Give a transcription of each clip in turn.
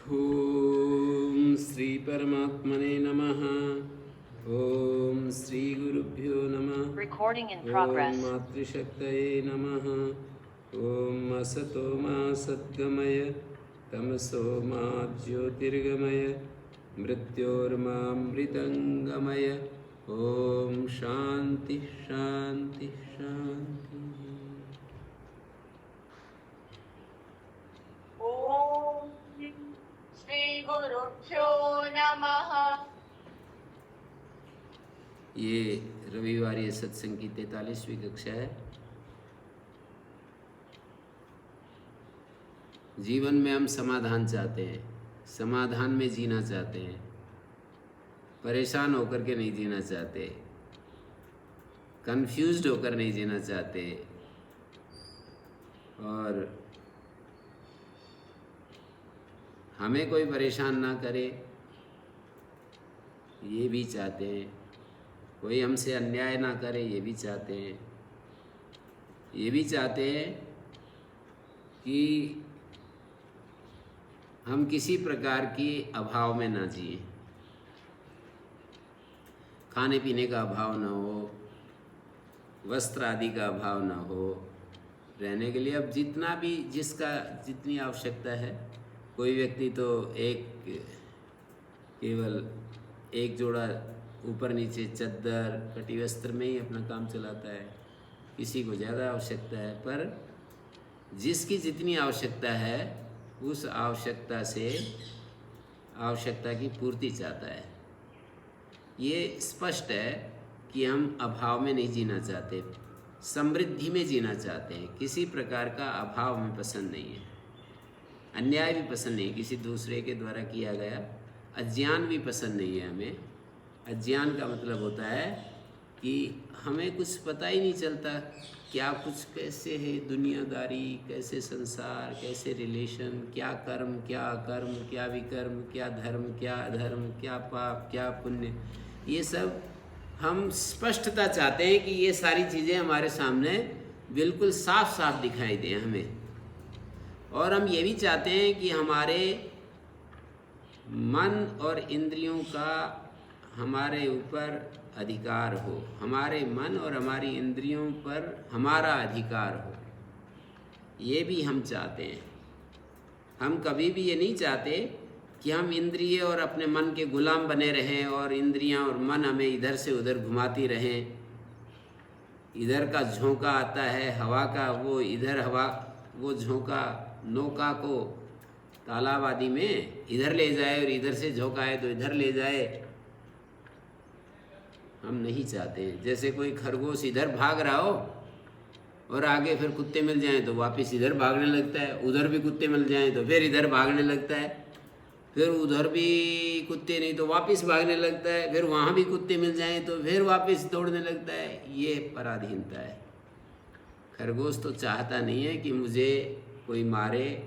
ओम श्री परमात्मने नमः। ओम श्री गुरुभ्यो नमः। Recording in Om progress. मातृशक्तये नमः। ओम असतो मा सद्गमय तमसो मा ज्योतिर्गमय मृत्योर्मामृतंगमय। ओम शांति शांति शांति। ॐ श्रीगुरुभ्यो नमः। ये रविवारी सत्संग की 43वीं कक्षा है। जीवन में हम समाधान चाहते हैं, समाधान में जीना चाहते हैं, परेशान होकर के नहीं जीना चाहते, कंफ्यूज्ड होकर नहीं जीना चाहते, और हमें कोई परेशान ना करे ये भी चाहते हैं, कोई हमसे अन्याय ना करे ये भी चाहते हैं, ये भी चाहते हैं कि हम किसी प्रकार की अभाव में ना जिए, खाने पीने का अभाव ना हो, वस्त्र आदि का अभाव ना हो, रहने के लिए अब जितना भी जिसका जितनी आवश्यकता है। कोई व्यक्ति तो केवल एक जोड़ा ऊपर नीचे चद्दर कटी वस्त्र में ही अपना काम चलाता है, किसी को ज़्यादा आवश्यकता है, पर जिसकी जितनी आवश्यकता है उस आवश्यकता की पूर्ति चाहता है। ये स्पष्ट है कि हम अभाव में नहीं जीना चाहते, समृद्धि में जीना चाहते हैं। किसी प्रकार का अभाव हमें पसंद नहीं है, अन्याय भी पसंद नहीं है, किसी दूसरे के द्वारा किया गया अज्ञान भी पसंद नहीं है हमें। अज्ञान का मतलब होता है कि हमें कुछ पता ही नहीं चलता क्या कुछ कैसे है दुनियादारी, कैसे संसार, कैसे रिलेशन, क्या कर्म क्या अकर्म, क्या विकर्म, क्या धर्म क्या अधर्म, क्या पाप क्या पुण्य। ये सब हम स्पष्टता चाहते हैं कि ये सारी चीज़ें हमारे सामने बिल्कुल साफ साफ दिखाई दें हमें। और हम ये भी चाहते हैं कि हमारे मन और इंद्रियों का हमारे ऊपर अधिकार हो, हमारे मन और हमारी इंद्रियों पर हमारा अधिकार हो, ये भी हम चाहते हैं। हम कभी भी ये नहीं चाहते कि हम इंद्रिय और अपने मन के गुलाम बने रहें और इंद्रियां और मन हमें इधर से उधर घुमाती रहें। इधर का झोंका आता है हवा का, वो इधर हवा वो झोंका नौका को तालाब आदि में इधर ले जाए और इधर से झोंका आए तो इधर ले जाए। हम नहीं चाहते हैं। जैसे कोई खरगोश इधर भाग रहा हो और आगे फिर कुत्ते मिल जाएं तो वापस इधर भागने लगता है, उधर भी कुत्ते मिल जाएं तो फिर इधर भागने लगता है, फिर उधर भी कुत्ते नहीं तो वापस भागने लगता है, फिर वहाँ भी कुत्ते मिल जाएं तो फिर वापस दौड़ने लगता है। ये पराधीनता है। खरगोश तो चाहता नहीं है कि मुझे कोई मारे,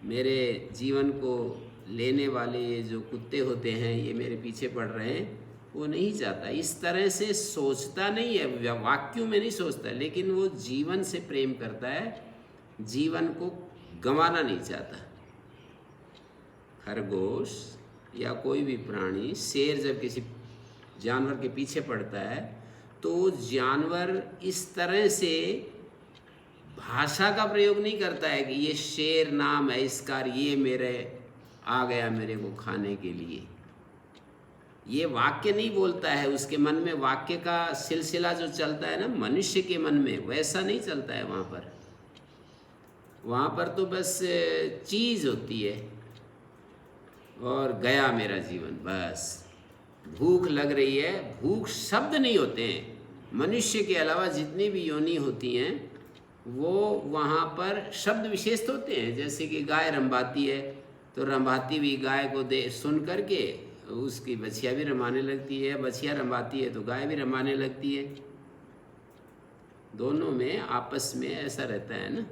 मेरे जीवन को लेने वाले ये जो कुत्ते होते हैं ये मेरे पीछे पड़ रहे हैं, वो नहीं चाहता। इस तरह से सोचता नहीं है, वाक्यों में नहीं सोचता, लेकिन वो जीवन से प्रेम करता है, जीवन को गंवाना नहीं चाहता। खरगोश या कोई भी प्राणी, शेर जब किसी जानवर के पीछे पड़ता है तो जानवर इस तरह से भाषा का प्रयोग नहीं करता है कि ये शेर नाम है इसका, ये मेरे आ गया मेरे को खाने के लिए। ये वाक्य नहीं बोलता है, उसके मन में वाक्य का सिलसिला जो चलता है ना मनुष्य के मन में, वैसा नहीं चलता है वहाँ पर तो बस चीज़ होती है और गया मेरा जीवन। बस भूख लग रही है, भूख शब्द नहीं होते हैं। मनुष्य के अलावा जितनी भी योनि होती हैं वो वहाँ पर शब्द विशेष होते हैं। जैसे कि गाय रंभाती है तो रंभाती हुई गाय को सुन करके उसकी बछिया भी रमाने लगती है, बछिया रंभाती है तो गाय भी रमाने लगती है। दोनों में आपस में ऐसा रहता है ना।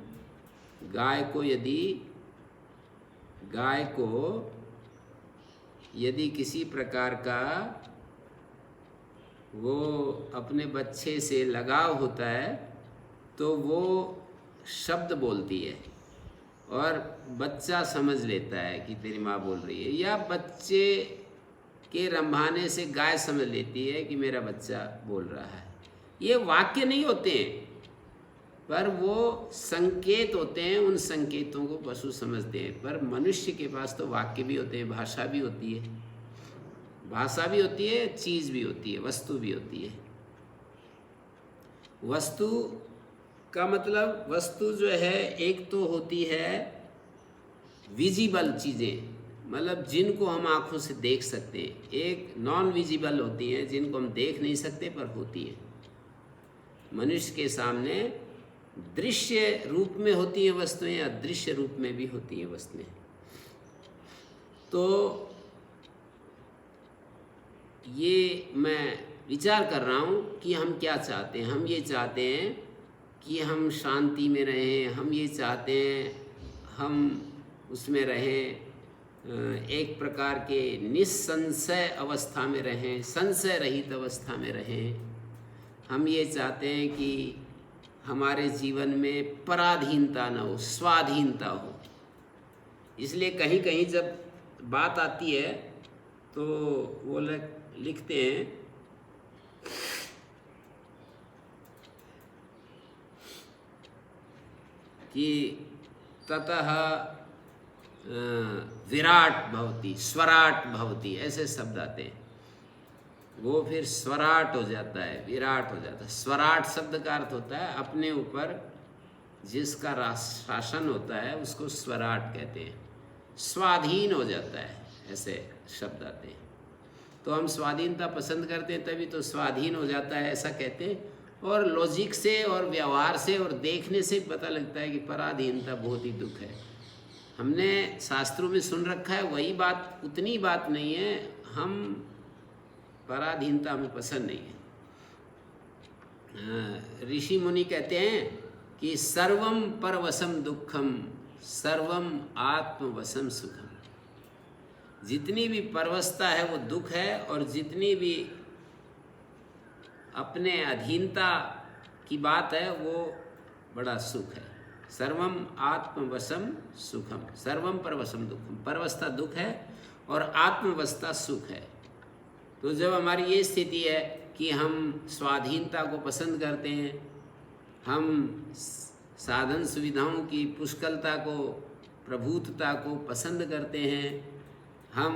गाय को यदि किसी प्रकार का वो अपने बच्चे से लगाव होता है तो वो शब्द बोलती है और बच्चा समझ लेता है कि तेरी माँ बोल रही है, या बच्चे के रंभाने से गाय समझ लेती है कि मेरा बच्चा बोल रहा है। ये वाक्य नहीं होते हैं, पर वो संकेत होते हैं। उन संकेतों को पशु समझते हैं, पर मनुष्य के पास तो वाक्य भी होते हैं, भाषा भी होती है, भाषा भी होती है, चीज़ भी होती है, वस्तु भी होती है। वस्तु का मतलब, वस्तु जो है एक तो होती है विजिबल चीज़ें, मतलब जिनको हम आँखों से देख सकते हैं। एक नॉन विजिबल होती हैं, जिनको हम देख नहीं सकते पर होती है। मनुष्य के सामने दृश्य रूप में होती हैं वस्तुएं, अदृश्य रूप में भी होती हैं वस्तुएं। तो ये मैं विचार कर रहा हूँ कि हम क्या चाहते हैं। हम ये चाहते हैं कि हम शांति में रहें, हम ये चाहते हैं हम उसमें रहें, एक प्रकार के निस्संशय अवस्था में रहें, संशय रहित अवस्था में रहें। हम ये चाहते हैं कि हमारे जीवन में पराधीनता न हो, स्वाधीनता हो। इसलिए कहीं कहीं जब बात आती है तो वो लिखते हैं कि ततः विराट भवति, स्वराट भवति, ऐसे शब्द आते हैं। वो फिर स्वराट हो जाता है, विराट हो जाता है। स्वराट शब्द का अर्थ होता है अपने ऊपर जिसका शासन होता है उसको स्वराट कहते हैं। स्वाधीन हो जाता है, ऐसे शब्द आते हैं। तो हम स्वाधीनता पसंद करते हैं, तभी तो स्वाधीन हो जाता है, ऐसा कहते हैं। और लॉजिक से और व्यवहार से और देखने से पता लगता है कि पराधीनता बहुत ही दुख है। हमने शास्त्रों में सुन रखा है, वही बात, उतनी बात नहीं है। हम पराधीनता हमें पसंद नहीं है। ऋषि मुनि कहते हैं कि सर्वम परवशम दुखम, सर्वम आत्मवशम सुखम। जितनी भी परवशता है वो दुख है, और जितनी भी अपने अधीनता की बात है वो बड़ा सुख है। सर्वम आत्मवशम सुखम, सर्वम परवशम दुखम। परवशता दुख है और आत्मवशता सुख है। तो जब हमारी ये स्थिति है कि हम स्वाधीनता को पसंद करते हैं, हम साधन सुविधाओं की पुष्कलता को, प्रभुत्वता को पसंद करते हैं, हम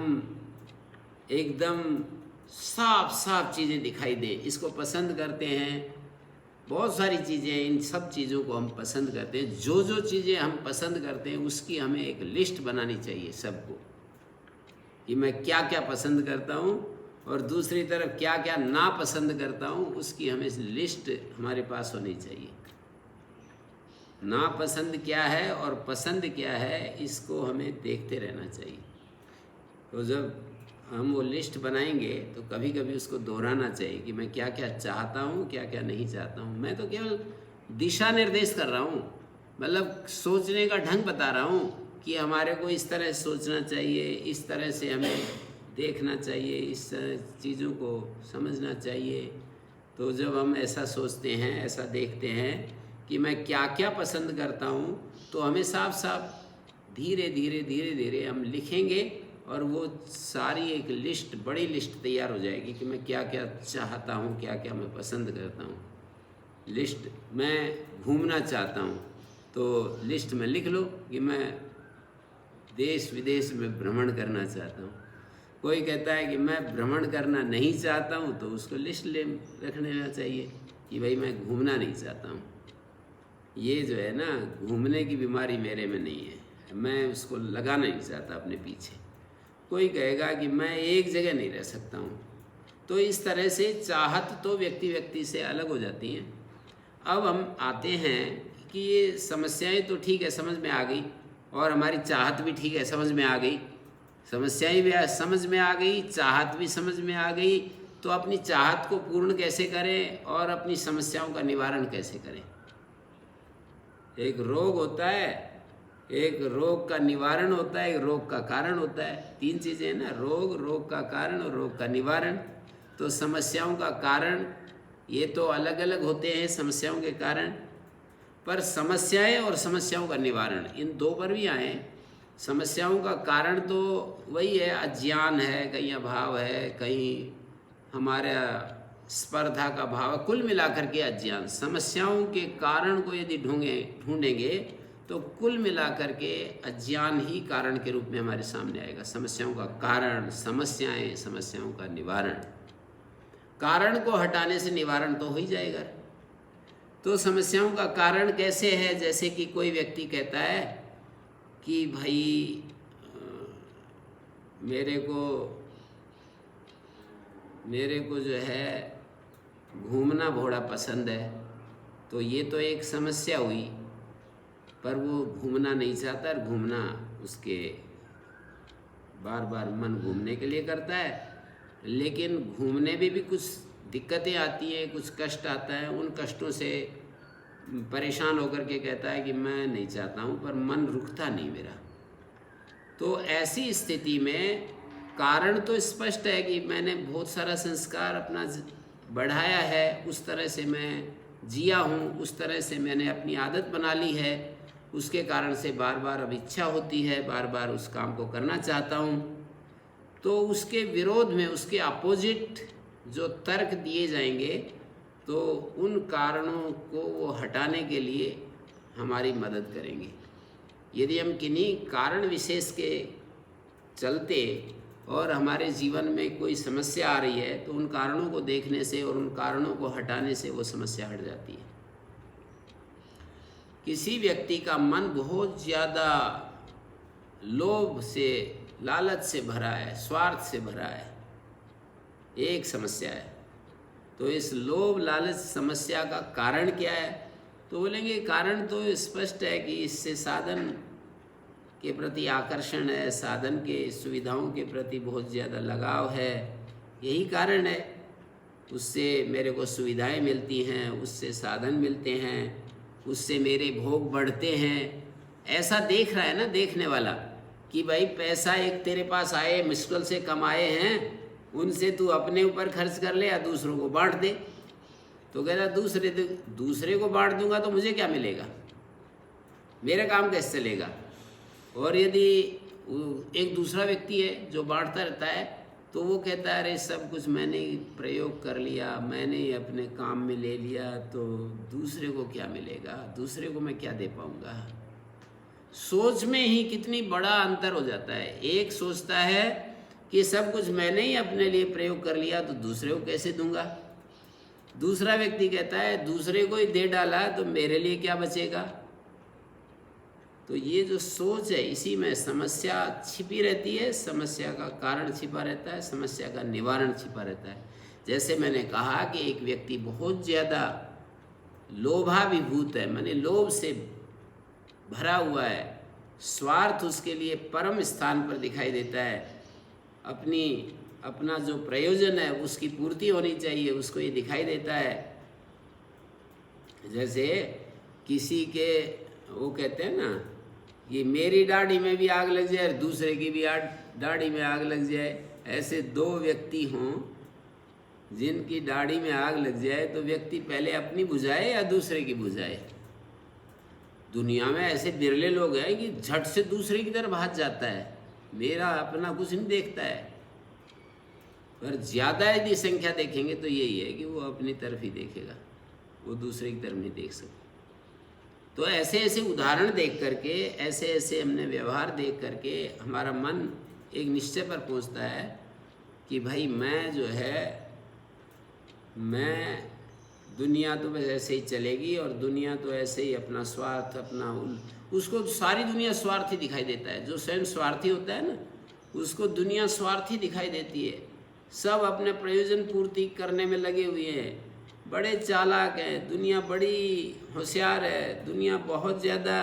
एकदम साफ साफ चीज़ें दिखाई दे इसको पसंद करते हैं। बहुत सारी चीज़ें, इन सब चीज़ों को हम पसंद करते हैं। जो जो चीज़ें हम पसंद करते हैं उसकी हमें एक लिस्ट बनानी चाहिए सबको, कि मैं क्या क्या पसंद करता हूँ और दूसरी तरफ क्या क्या नापसंद करता हूँ, उसकी हमें लिस्ट हमारे पास होनी चाहिए। नापसंद क्या है और पसंद क्या है, इसको हमें देखते रहना चाहिए। तो जब हम वो लिस्ट बनाएंगे तो कभी कभी उसको दोहराना चाहिए कि मैं क्या क्या चाहता हूँ, क्या क्या नहीं चाहता हूँ। मैं तो केवल दिशा निर्देश कर रहा हूँ, मतलब सोचने का ढंग बता रहा हूँ कि हमारे को इस तरह सोचना चाहिए, इस तरह से हमें देखना चाहिए, इस चीज़ों को समझना चाहिए। तो जब हम ऐसा सोचते हैं, ऐसा देखते हैं कि मैं क्या क्या पसंद करता हूँ, तो हमें साफ साफ धीरे धीरे धीरे धीरे हम लिखेंगे और वो सारी एक लिस्ट, बड़ी लिस्ट तैयार हो जाएगी कि मैं क्या क्या चाहता हूँ, क्या क्या मैं पसंद करता हूँ। लिस्ट, मैं घूमना चाहता हूँ तो लिस्ट में लिख लो कि मैं देश विदेश में भ्रमण करना चाहता हूँ। कोई कहता है कि मैं भ्रमण करना नहीं चाहता हूँ, तो उसको लिस्ट ले रख लेना चाहिए कि भाई मैं घूमना नहीं चाहता हूँ। ये जो है ना, घूमने की बीमारी मेरे में नहीं है, मैं उसको लगाना नहीं चाहता अपने पीछे। कोई कहेगा कि मैं एक जगह नहीं रह सकता हूँ। तो इस तरह से चाहत तो व्यक्ति व्यक्ति से अलग हो जाती हैं। अब हम आते हैं कि ये समस्याएं तो ठीक है, समझ में आ गई, और हमारी चाहत भी ठीक है, समझ में आ गई। समस्याएं भी समझ में आ गई, चाहत भी समझ में आ गई। तो अपनी चाहत को पूर्ण कैसे करें और अपनी समस्याओं का निवारण कैसे करें। एक रोग होता है, एक रोग का निवारण होता है, एक रोग का कारण होता है। तीन चीज़ें हैं ना, रोग, रोग का कारण और रोग का निवारण। तो समस्याओं का कारण ये तो अलग अलग होते हैं, समस्याओं के कारण, पर समस्याएं और समस्याओं का निवारण, इन दो पर भी आए। समस्याओं का कारण तो वही है, अज्ञान है, कहीं अभाव है, कहीं हमारा स्पर्धा का भाव, कुल मिलाकर के अज्ञान। समस्याओं के कारण को यदि ढूंढेंगे तो कुल मिलाकर के अज्ञान ही कारण के रूप में हमारे सामने आएगा। समस्याओं का कारण, समस्याएं, समस्याओं का निवारण। कारण को हटाने से निवारण तो हो ही जाएगा। तो समस्याओं का कारण कैसे है? जैसे कि कोई व्यक्ति कहता है कि भाई मेरे को जो है घूमना घोड़ा पसंद है, तो ये तो एक समस्या हुई, पर वो घूमना नहीं चाहता और घूमना उसके बार बार मन घूमने के लिए करता है, लेकिन घूमने में भी कुछ दिक्कतें आती हैं, कुछ कष्ट आता है। उन कष्टों से परेशान होकर के कहता है कि मैं नहीं चाहता हूँ, पर मन रुकता नहीं मेरा। तो ऐसी स्थिति में कारण तो स्पष्ट है कि मैंने बहुत सारा संस्कार अपना बढ़ाया है, उस तरह से मैं जिया हूँ, उस तरह से मैंने अपनी आदत बना ली है, उसके कारण से बार बार अब इच्छा होती है, बार बार उस काम को करना चाहता हूँ। तो उसके विरोध में, उसके अपोजिट जो तर्क दिए जाएंगे, तो उन कारणों को वो हटाने के लिए हमारी मदद करेंगे। यदि हम किन्हीं कारण विशेष के चलते और हमारे जीवन में कोई समस्या आ रही है, तो उन कारणों को देखने से और उन कारणों को हटाने से वो समस्या हट जाती है। किसी व्यक्ति का मन बहुत ज़्यादा लोभ से, लालच से भरा है, स्वार्थ से भरा है, एक समस्या है। तो इस लोभ लालच समस्या का कारण क्या है? तो बोलेंगे कारण तो स्पष्ट है कि इससे साधन के प्रति आकर्षण है, साधन के सुविधाओं के प्रति बहुत ज़्यादा लगाव है, यही कारण है। उससे मेरे को सुविधाएं मिलती हैं, उससे साधन मिलते हैं, उससे मेरे भोग बढ़ते हैं। ऐसा देख रहा है ना देखने वाला कि भाई पैसा एक तेरे पास आए, मुश्किल से कमाए हैं, उनसे तू अपने ऊपर खर्च कर ले या दूसरों को बांट दे। तो कहता दूसरे को बांट दूंगा तो मुझे क्या मिलेगा, मेरा काम कैसे चलेगा। और यदि एक दूसरा व्यक्ति है जो बांटता रहता है, तो वो कहता है अरे सब कुछ मैंने प्रयोग कर लिया, मैंने अपने काम में ले लिया, तो दूसरे को क्या मिलेगा, दूसरे को मैं क्या दे पाऊँगा। सोच में ही कितनी बड़ा अंतर हो जाता है। एक सोचता है कि सब कुछ मैंने ही अपने लिए प्रयोग कर लिया, तो दूसरे को कैसे दूंगा। दूसरा व्यक्ति कहता है दूसरे को ही दे डाला तो मेरे लिए क्या बचेगा। तो ये जो सोच है, इसी में समस्या छिपी रहती है, समस्या का कारण छिपा रहता है, समस्या का निवारण छिपा रहता है। जैसे मैंने कहा कि एक व्यक्ति बहुत ज़्यादा लोभाभिभूत है, माने लोभ से भरा हुआ है, स्वार्थ उसके लिए परम स्थान पर दिखाई देता है, अपना जो प्रयोजन है उसकी पूर्ति होनी चाहिए, उसको ये दिखाई देता है। जैसे किसी के वो कहते हैं ना कि मेरी दाढ़ी में भी आग लग जाए, दूसरे की भी दाढ़ी में आग लग जाए। ऐसे दो व्यक्ति हों जिनकी दाढ़ी में आग लग जाए, तो व्यक्ति पहले अपनी बुझाए या दूसरे की बुझाए। दुनिया में ऐसे बिरले लोग हैं कि झट से दूसरे की तरफ भाग जाता है, मेरा अपना कुछ नहीं देखता है। पर ज़्यादा यदि संख्या देखेंगे तो यही है कि वो अपनी तरफ ही देखेगा, वो दूसरे की तरफ नहीं देख सकता। तो ऐसे ऐसे उदाहरण देख करके, ऐसे ऐसे हमने व्यवहार देख करके हमारा मन एक निश्चय पर पहुंचता है कि भाई मैं जो है, मैं दुनिया तो बस ऐसे ही चलेगी, और दुनिया तो ऐसे ही अपना स्वार्थ, अपना उसको सारी दुनिया स्वार्थी दिखाई देता है। जो स्वयं स्वार्थी होता है ना, उसको दुनिया स्वार्थी दिखाई देती है। सब अपने प्रयोजन पूर्ति करने में लगे हुए हैं, बड़े चालाक हैं, दुनिया बड़ी होशियार है, दुनिया बहुत ज़्यादा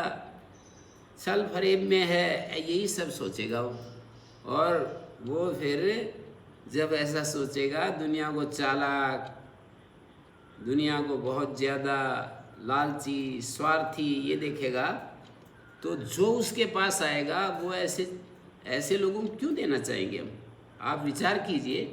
छल फरेब में है, यही सब सोचेगा वो। और वो फिर जब ऐसा सोचेगा, दुनिया को चालाक, दुनिया को बहुत ज़्यादा लालची, स्वार्थी ये देखेगा, तो जो उसके पास आएगा वो ऐसे लोगों को क्यों देना चाहेंगे हम। आप विचार कीजिए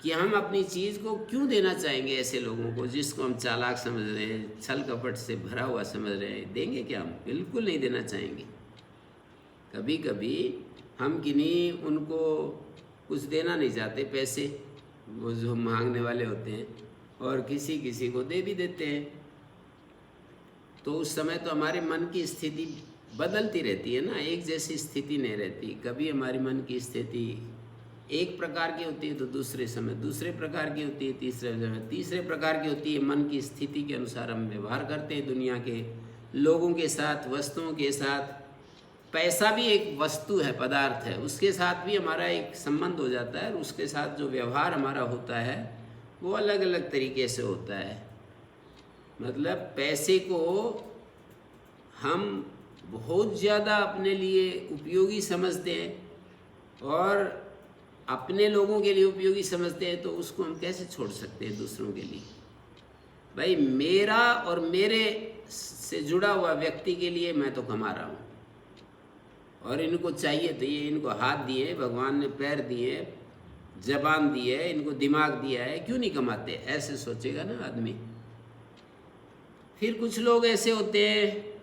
कि हम अपनी चीज़ को क्यों देना चाहेंगे ऐसे लोगों को जिसको हम चालाक समझ रहे हैं, छल कपट से भरा हुआ समझ रहे हैं। देंगे क्या? हम बिल्कुल नहीं देना चाहेंगे। कभी कभी हम किन्हीं उनको कुछ देना नहीं चाहते पैसे, वो जो मांगने वाले होते हैं, और किसी किसी को दे भी देते हैं। तो उस समय तो हमारे मन की स्थिति बदलती रहती है ना, एक जैसी स्थिति नहीं रहती। कभी हमारी मन की स्थिति एक प्रकार की होती है तो दूसरे समय दूसरे प्रकार की होती है, तीसरे प्रकार की होती है। मन की स्थिति के अनुसार हम व्यवहार करते हैं दुनिया के लोगों के साथ, वस्तुओं के साथ। पैसा भी एक वस्तु है, पदार्थ है, उसके साथ भी हमारा एक संबंध हो जाता है, और उसके साथ जो व्यवहार हमारा होता है वो अलग अलग तरीके से होता है। मतलब पैसे को हम बहुत ज़्यादा अपने लिए उपयोगी समझते हैं और अपने लोगों के लिए उपयोगी समझते हैं, तो उसको हम कैसे छोड़ सकते हैं दूसरों के लिए? भाई मेरा और मेरे से जुड़ा हुआ व्यक्ति के लिए मैं तो कमा रहा हूँ, और इनको चाहिए तो ये, इनको हाथ दिए भगवान ने, पैर दिए, जबान दी है, इनको दिमाग दिया है, क्यों नहीं कमाते? ऐसे सोचेगा ना आदमी। फिर कुछ लोग ऐसे होते हैं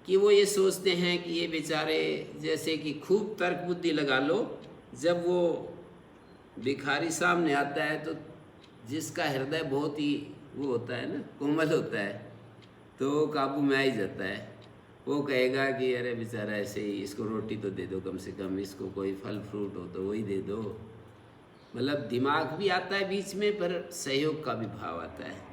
कि वो ये सोचते हैं कि ये बेचारे, जैसे कि खूब तर्क बुद्धि लगा लो, जब वो भिखारी सामने आता है तो जिसका हृदय बहुत ही वो होता है ना, कोमल होता है, तो वो काबू में आ ही जाता है। वो कहेगा कि अरे बेचारा ऐसे ही, इसको रोटी तो दे दो, कम से कम इसको कोई फल फ्रूट हो तो वही दे दो। मतलब दिमाग भी आता है बीच में, पर सहयोग का भी भाव आता है।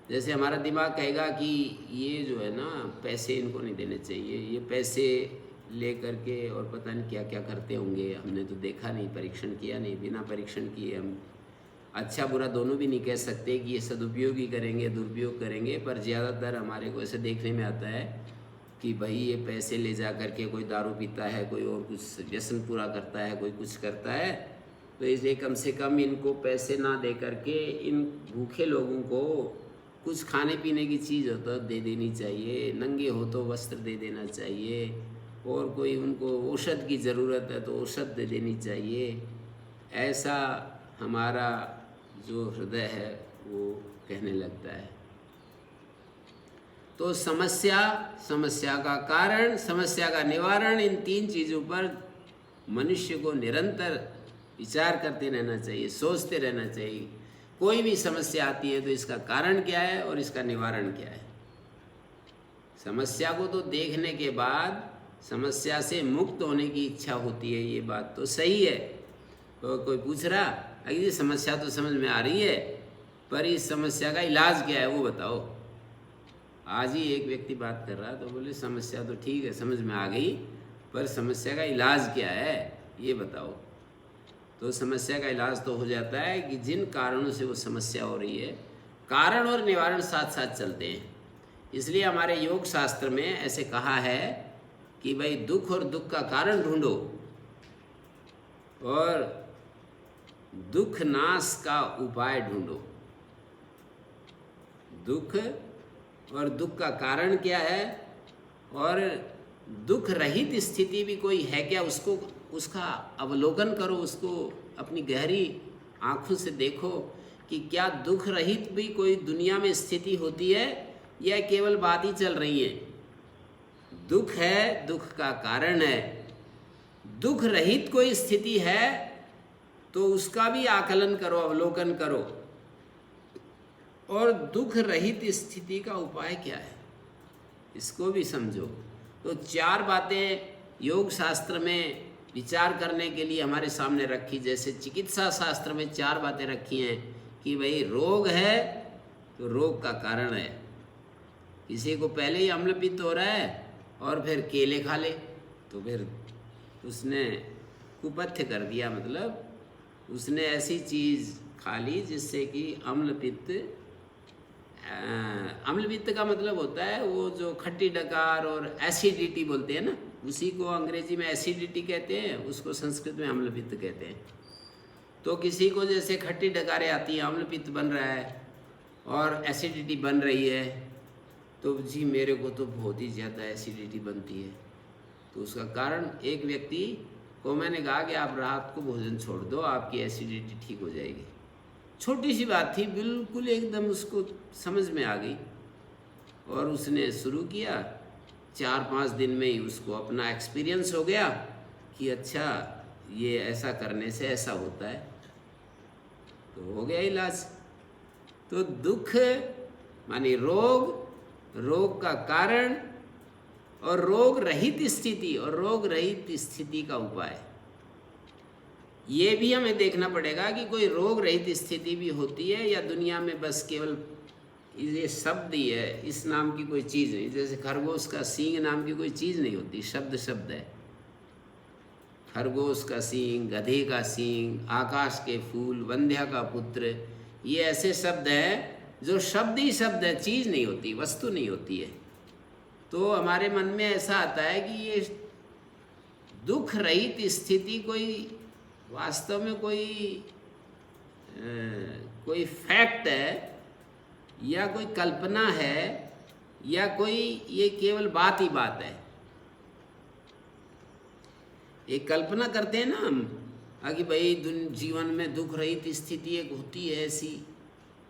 जैसे हमारा दिमाग कहेगा कि ये जो है ना, पैसे इनको नहीं देने चाहिए, ये पैसे ले करके और पता नहीं क्या क्या करते होंगे, हमने तो देखा नहीं, परीक्षण किया नहीं, बिना परीक्षण किए हम अच्छा बुरा दोनों भी नहीं कह सकते कि ये सदुपयोग ही करेंगे दुरुपयोग करेंगे। पर ज़्यादातर हमारे को ऐसे देखने में आता है कि भाई ये पैसे ले जा करके कोई दारू पीता है, कोई और कुछ व्यसन पूरा करता है, कोई कुछ करता है, तो इसलिए कम से कम इनको पैसे ना दे करके इन भूखे लोगों को कुछ खाने पीने की चीज़ हो तो दे देनी चाहिए, नंगे हो तो वस्त्र दे देना चाहिए, और कोई उनको औषध की ज़रूरत है तो औषध दे देनी चाहिए। ऐसा हमारा जो हृदय है वो कहने लगता है। तो समस्या, समस्या का कारण, समस्या का निवारण, इन तीन चीज़ों पर मनुष्य को निरंतर विचार करते रहना चाहिए, सोचते रहना चाहिए। कोई भी समस्या आती है तो इसका कारण क्या है और इसका निवारण क्या है। समस्या को तो देखने के बाद समस्या से मुक्त होने की इच्छा होती है, ये बात तो सही है। तो कोई पूछ रहा, अगर ये समस्या तो समझ में आ रही है, पर इस समस्या का इलाज क्या है वो बताओ। आज ही एक व्यक्ति बात कर रहा तो बोले समस्या तो ठीक है, समझ में आ गई, पर समस्या का इलाज क्या है ये बताओ। तो समस्या का इलाज तो हो जाता है कि जिन कारणों से वो समस्या हो रही है, कारण और निवारण साथ साथ चलते हैं। इसलिए हमारे योग शास्त्र में ऐसे कहा है कि भाई दुख और दुख का कारण ढूंढो और दुख नाश का उपाय ढूंढो। दुख और दुख का कारण क्या है, और दुख रहित स्थिति भी कोई है क्या, उसको उसका अवलोकन करो, उसको अपनी गहरी आँखों से देखो कि क्या दुख रहित भी कोई दुनिया में स्थिति होती है या केवल बात ही चल रही है। दुख है, दुख का कारण है, दुख रहित कोई स्थिति है तो उसका भी आकलन करो, अवलोकन करो, और दुख रहित स्थिति का उपाय क्या है इसको भी समझो। तो चार बातें योग शास्त्र में विचार करने के लिए हमारे सामने रखी। जैसे चिकित्सा शास्त्र में चार बातें रखी हैं कि भाई रोग है तो रोग का कारण है। किसी को पहले ही अम्लपित्त हो रहा है और फिर केले खा ले तो फिर उसने कुपथ्य कर दिया, मतलब उसने ऐसी चीज़ खा ली जिससे कि अम्लपित्त का मतलब होता है वो जो खट्टी डकार और एसिडिटी बोलते हैं ना, उसी को अंग्रेजी में एसिडिटी कहते हैं, उसको संस्कृत में अम्लपित्त कहते हैं। तो किसी को जैसे खट्टी डकारें आती हैं, अम्लपित्त बन रहा है और एसिडिटी बन रही है, तो जी मेरे को तो बहुत ही ज़्यादा एसिडिटी बनती है। तो उसका कारण, एक व्यक्ति को मैंने कहा कि आप रात को भोजन छोड़ दो, आपकी एसिडिटी ठीक हो जाएगी। छोटी सी बात थी, बिल्कुल एकदम उसको समझ में आ गई और उसने शुरू किया। 4-5 दिन में ही उसको अपना एक्सपीरियंस हो गया कि अच्छा ये ऐसा करने से ऐसा होता है, तो हो गया इलाज। तो दुख मानी रोग का कारण और रोग रहित स्थिति और रोग रहित स्थिति का उपाय, ये भी हमें देखना पड़ेगा कि कोई रोग रहित स्थिति भी होती है या दुनिया में बस केवल ये शब्द ही है, इस नाम की कोई चीज़ नहीं। जैसे खरगोश का सींग नाम की कोई चीज़ नहीं होती, शब्द है। खरगोश का सींग, गधे का सींग, आकाश के फूल, वंध्या का पुत्र, ये ऐसे शब्द हैं जो शब्द ही शब्द है, चीज़ नहीं होती, वस्तु नहीं होती है। तो हमारे मन में ऐसा आता है कि ये दुख रहित स्थिति कोई वास्तव में कोई फैक्ट है या कोई कल्पना है या कोई ये केवल बात ही बात है। एक कल्पना करते हैं ना हम कि भाई जीवन में दुख रहित स्थिति एक होती है ऐसी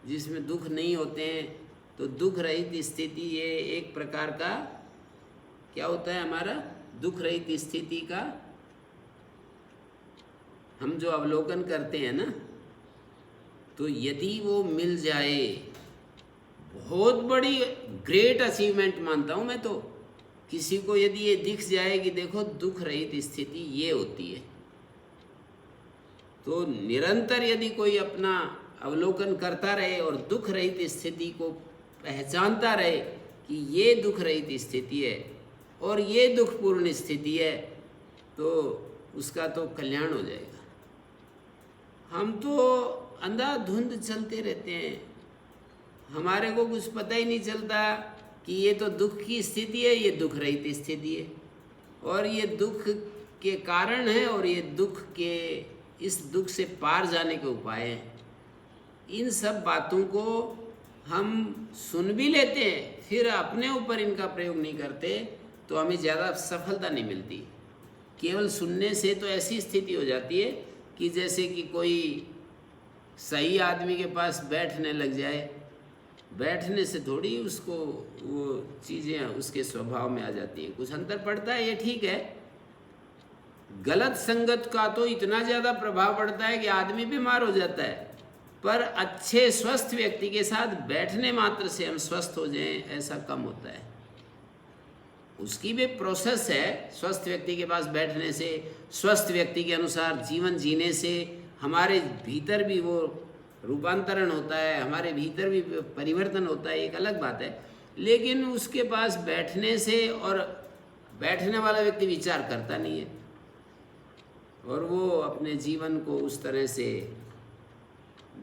जिसमें दुख नहीं होते हैं, तो दुख रहित स्थिति ये एक प्रकार का क्या होता है हमारा दुख रहित स्थिति का हम जो अवलोकन करते हैं ना, तो यदि वो मिल जाए, बहुत बड़ी ग्रेट अचीवमेंट मानता हूँ मैं तो। किसी को यदि ये दिख जाए कि देखो दुख रहित स्थिति ये होती है, तो निरंतर यदि कोई अपना अवलोकन करता रहे और दुख रहित स्थिति को पहचानता रहे कि ये दुख रहित स्थिति है और ये दुखपूर्ण स्थिति है, तो उसका तो कल्याण हो जाएगा। हम तो अंधाधुंध चलते रहते हैं, हमारे को कुछ पता ही नहीं चलता कि ये तो दुख की स्थिति है, ये दुख रहित स्थिति है और ये दुख के कारण है और ये इस दुख से पार जाने के उपाय हैं। इन सब बातों को हम सुन भी लेते हैं, फिर अपने ऊपर इनका प्रयोग नहीं करते, तो हमें ज़्यादा सफलता नहीं मिलती। केवल सुनने से तो ऐसी स्थिति हो जाती है कि जैसे कि कोई सही आदमी के पास बैठने लग जाए, बैठने से थोड़ी उसको वो चीज़ें उसके स्वभाव में आ जाती हैं, कुछ अंतर पड़ता है, ये ठीक है। गलत संगत का तो इतना ज़्यादा प्रभाव पड़ता है कि आदमी बीमार हो जाता है, पर अच्छे स्वस्थ व्यक्ति के साथ बैठने मात्र से हम स्वस्थ हो जाएं ऐसा कम होता है। उसकी भी प्रोसेस है, स्वस्थ व्यक्ति के पास बैठने से, स्वस्थ व्यक्ति के अनुसार जीवन जीने से हमारे भीतर भी वो रूपांतरण होता है, हमारे भीतर भी परिवर्तन होता है, एक अलग बात है। लेकिन उसके पास बैठने से, और बैठने वाला व्यक्ति विचार करता नहीं है और वो अपने जीवन को उस तरह से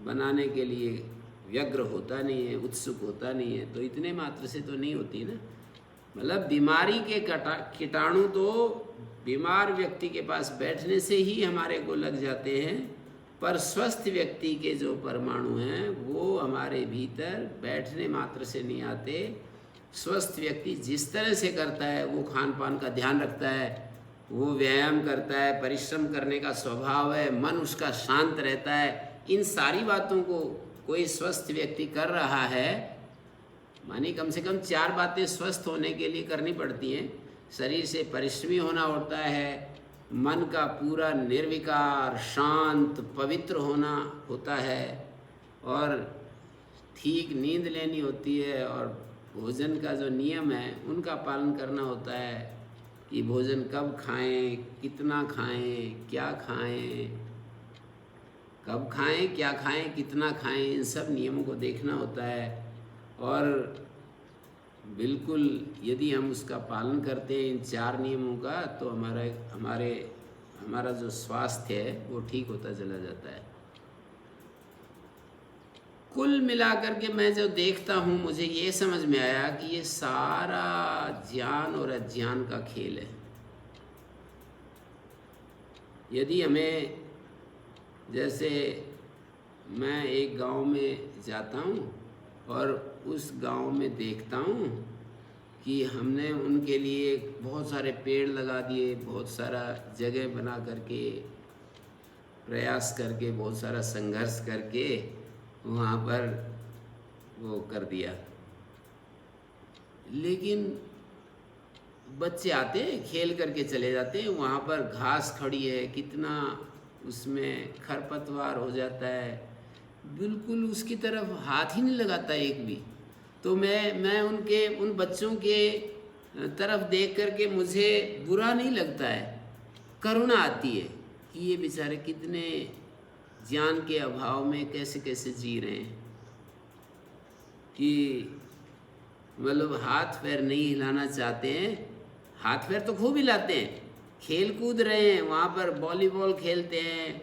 बनाने के लिए व्यग्र होता नहीं है, उत्सुक होता नहीं है, तो इतने मात्र से तो नहीं होती ना। मतलब बीमारी के कीटाणु तो बीमार व्यक्ति के पास बैठने से ही हमारे को लग जाते हैं, पर स्वस्थ व्यक्ति के जो परमाणु हैं वो हमारे भीतर बैठने मात्र से नहीं आते। स्वस्थ व्यक्ति जिस तरह से करता है, वो खान पान का ध्यान रखता है, वो व्यायाम करता है, परिश्रम करने का स्वभाव है, मन उसका शांत रहता है, इन सारी बातों को कोई स्वस्थ व्यक्ति कर रहा है, मानी कम से कम 4 बातें स्वस्थ होने के लिए करनी पड़ती हैं। शरीर से परिश्रमी होना होता है, मन का पूरा निर्विकार शांत पवित्र होना होता है, और ठीक नींद लेनी होती है, और भोजन का जो नियम है उनका पालन करना होता है कि भोजन कब खाएं, कितना खाएं, क्या खाएं, कब खाएं, क्या खाएं, कितना खाएं, इन सब नियमों को देखना होता है। और बिल्कुल यदि हम उसका पालन करते हैं इन 4 नियमों का, तो हमारा जो स्वास्थ्य है वो ठीक होता चला जाता है। कुल मिलाकर के मैं जो देखता हूँ, मुझे ये समझ में आया कि ये सारा ज्ञान और अज्ञान का खेल है। यदि हमें, जैसे मैं एक गांव में जाता हूँ और उस गांव में देखता हूँ कि हमने उनके लिए बहुत सारे पेड़ लगा दिए, बहुत सारा जगह बना करके, प्रयास करके, बहुत सारा संघर्ष करके वहाँ पर वो कर दिया। लेकिन बच्चे आते हैं, खेल करके चले जाते हैं, वहाँ पर घास खड़ी है, कितना उसमें खरपतवार हो जाता है, बिल्कुल उसकी तरफ हाथ ही नहीं लगाता एक भी। तो मैं उन बच्चों के तरफ देख करके मुझे बुरा नहीं लगता है, करुणा आती है कि ये बेचारे कितने ज्ञान के अभाव में कैसे कैसे जी रहे हैं, कि मतलब हाथ पैर नहीं हिलाना चाहते हैं। हाथ पैर तो खूब हिलाते हैं, खेल कूद रहे हैं, वहाँ पर वॉलीबॉल खेलते हैं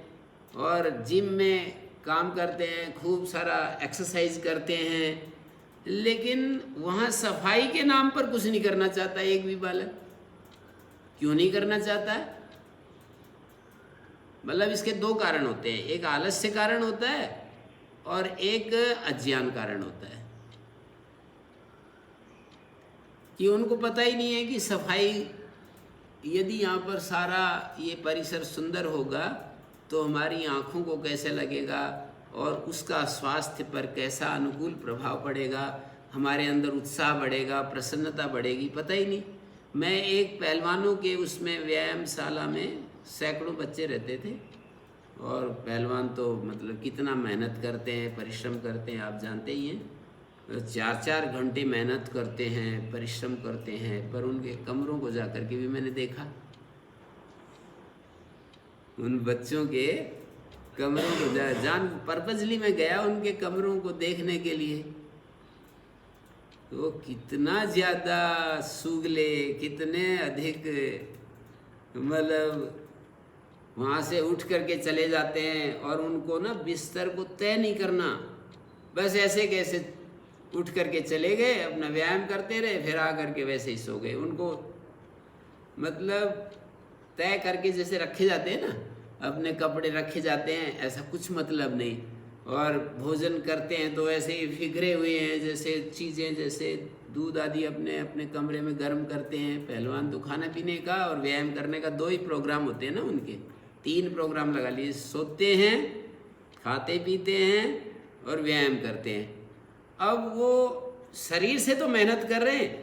और जिम में काम करते हैं, खूब सारा एक्सरसाइज करते हैं, लेकिन वहाँ सफाई के नाम पर कुछ नहीं करना चाहता एक भी बालक। क्यों नहीं करना चाहता है? मतलब इसके दो कारण होते हैं, एक आलस्य कारण होता है और एक अज्ञान कारण होता है, कि उनको पता ही नहीं है कि सफाई, यदि यहाँ पर सारा ये परिसर सुंदर होगा तो हमारी आँखों को कैसे लगेगा और उसका स्वास्थ्य पर कैसा अनुकूल प्रभाव पड़ेगा, हमारे अंदर उत्साह बढ़ेगा, प्रसन्नता बढ़ेगी, पता ही नहीं। मैं एक पहलवानों के उसमें व्यायामशाला में सैकड़ों बच्चे रहते थे, और पहलवान तो मतलब कितना मेहनत करते हैं, परिश्रम करते हैं, आप जानते ही हैं। 4-4 घंटे मेहनत करते हैं, परिश्रम करते हैं, पर उनके कमरों को जा कर के भी मैंने देखा, उन बच्चों के कमरों को जान पर्पजली मैं गया उनके कमरों को देखने के लिए, तो कितना ज़्यादा सूगले, कितने अधिक, मतलब वहाँ से उठ करके चले जाते हैं और उनको ना बिस्तर को तय नहीं करना, बस ऐसे कैसे उठ करके चले गए, अपना व्यायाम करते रहे, फिर आ करके वैसे ही सो गए। उनको मतलब तय करके जैसे रखे जाते हैं ना, अपने कपड़े रखे जाते हैं, ऐसा कुछ मतलब नहीं। और भोजन करते हैं तो ऐसे ही फिगरे हुए हैं, जैसे चीज़ें, जैसे दूध आदि अपने अपने कमरे में गर्म करते हैं। पहलवान तो खाना पीने का और व्यायाम करने का 2 ही प्रोग्राम होते हैं ना उनके, 3 प्रोग्राम लगा लिए, सोते हैं, खाते पीते हैं और व्यायाम करते हैं। अब वो शरीर से तो मेहनत कर रहे हैं,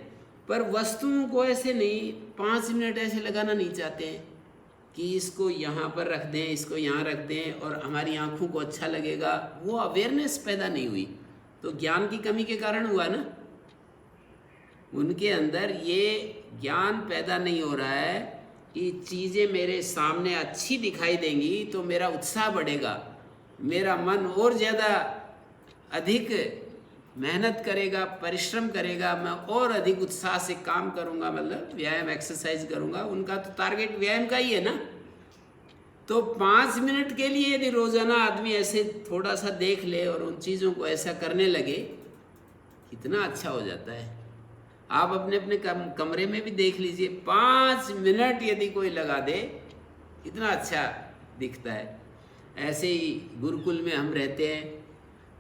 पर वस्तुओं को ऐसे नहीं, 5 मिनट ऐसे लगाना नहीं चाहते हैं कि इसको यहाँ पर रख दें, इसको यहाँ रख दें और हमारी आँखों को अच्छा लगेगा। वो अवेयरनेस पैदा नहीं हुई, तो ज्ञान की कमी के कारण हुआ ना। उनके अंदर ये ज्ञान पैदा नहीं हो रहा है कि चीज़ें मेरे सामने अच्छी दिखाई देंगी तो मेरा उत्साह बढ़ेगा, मेरा मन और ज़्यादा अधिक मेहनत करेगा, परिश्रम करेगा, मैं और अधिक उत्साह से काम करूंगा, मतलब व्यायाम एक्सरसाइज करूंगा। उनका तो टारगेट व्यायाम का ही है ना। तो 5 मिनट के लिए यदि रोजाना आदमी ऐसे थोड़ा सा देख ले और उन चीज़ों को ऐसा करने लगे, कितना अच्छा हो जाता है। आप अपने अपने कमरे में भी देख लीजिए, 5 मिनट यदि कोई लगा दे, कितना अच्छा दिखता है। ऐसे ही गुरुकुल में हम रहते हैं,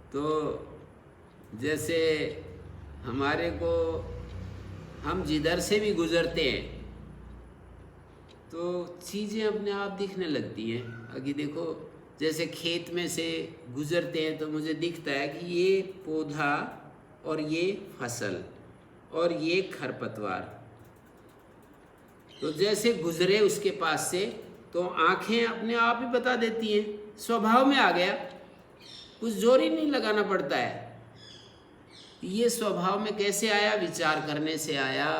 तो जैसे हमारे को, हम जिधर से भी गुजरते हैं तो चीज़ें अपने आप दिखने लगती हैं। अभी देखो, जैसे खेत में से गुजरते हैं तो मुझे दिखता है कि ये पौधा और ये फसल और ये खरपतवार, तो जैसे गुजरे उसके पास से तो आंखें अपने आप ही बता देती हैं, स्वभाव में आ गया, कुछ जोर ही नहीं लगाना पड़ता है। ये स्वभाव में कैसे आया? विचार करने से आया,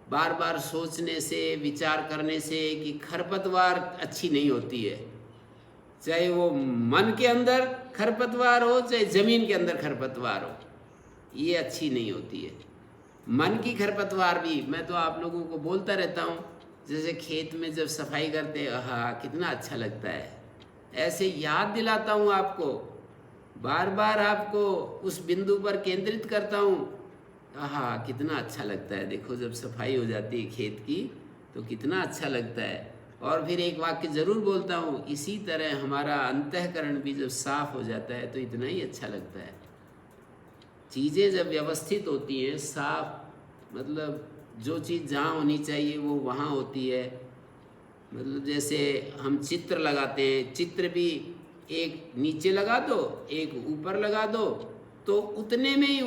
बार बार सोचने से, विचार करने से कि खरपतवार अच्छी नहीं होती है, चाहे वो मन के अंदर खरपतवार हो चाहे ज़मीन के अंदर खरपतवार हो, ये अच्छी नहीं होती है। मन की खरपतवार भी मैं तो आप लोगों को बोलता रहता हूँ, जैसे खेत में जब सफाई करते हैं, हाँ कितना अच्छा लगता है, ऐसे याद दिलाता हूँ आपको, बार बार आपको उस बिंदु पर केंद्रित करता हूँ। हाँ कितना अच्छा लगता है, देखो जब सफाई हो जाती है खेत की तो कितना अच्छा लगता है। और फिर एक वाक्य ज़रूर बोलता हूँ, इसी तरह हमारा अंतःकरण भी जब साफ हो जाता है तो इतना ही अच्छा लगता है। चीज़ें जब व्यवस्थित होती हैं, साफ, मतलब जो चीज़ जहाँ होनी चाहिए वो वहाँ होती है। मतलब जैसे हम चित्र लगाते हैं, चित्र भी एक नीचे लगा दो, एक ऊपर लगा दो, तो उतने में ही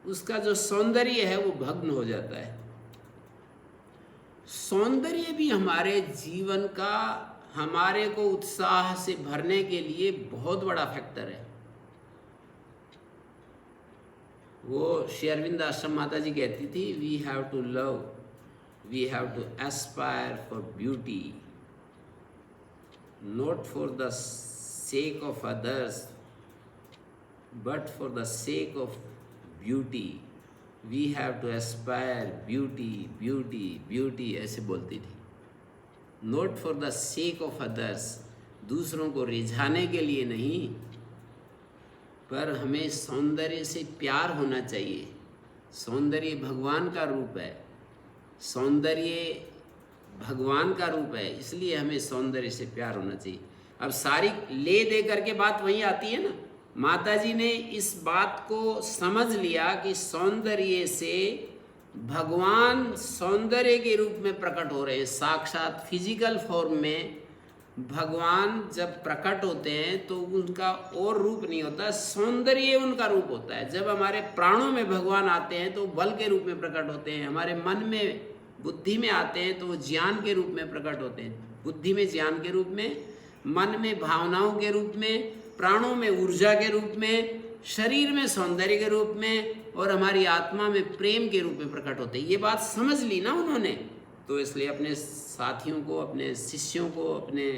उसका जो सौंदर्य है वो भग्न हो जाता है। सौंदर्य भी हमारे जीवन का, हमारे को उत्साह से भरने के लिए बहुत बड़ा फैक्टर है। वो श्री अरविंद आश्रम माता जी कहती थी, we have to love, we have to aspire for beauty, not for the sake of others but for the sake of beauty. We have to aspire beauty, beauty, beauty, ऐसे बोलती थी। Not for the sake of others, दूसरों को रिझाने के लिए नहीं, पर हमें सौंदर्य से प्यार होना चाहिए। सौंदर्य भगवान का रूप है, सौंदर्य भगवान का रूप है, इसलिए हमें सौंदर्य से प्यार होना चाहिए। अब सारी ले दे करके बात वहीं आती है ना। माता जी ने इस बात को समझ लिया कि सौंदर्य से भगवान सौंदर्य के रूप में प्रकट हो रहे हैं। साक्षात फिजिकल फॉर्म में भगवान जब प्रकट होते हैं तो उनका और रूप नहीं होता, सौंदर्य उनका रूप होता है। जब हमारे प्राणों में भगवान आते हैं तो बल के रूप में प्रकट होते हैं, हमारे मन में बुद्धि में आते हैं तो वो ज्ञान के रूप में प्रकट होते हैं। बुद्धि में ज्ञान के रूप में, मन में भावनाओं के रूप में, प्राणों में ऊर्जा के रूप में, शरीर में सौंदर्य के रूप में, और हमारी आत्मा में प्रेम के रूप में प्रकट होते हैं। ये बात समझ ली ना उन्होंने, तो इसलिए अपने साथियों को, अपने शिष्यों को, अपने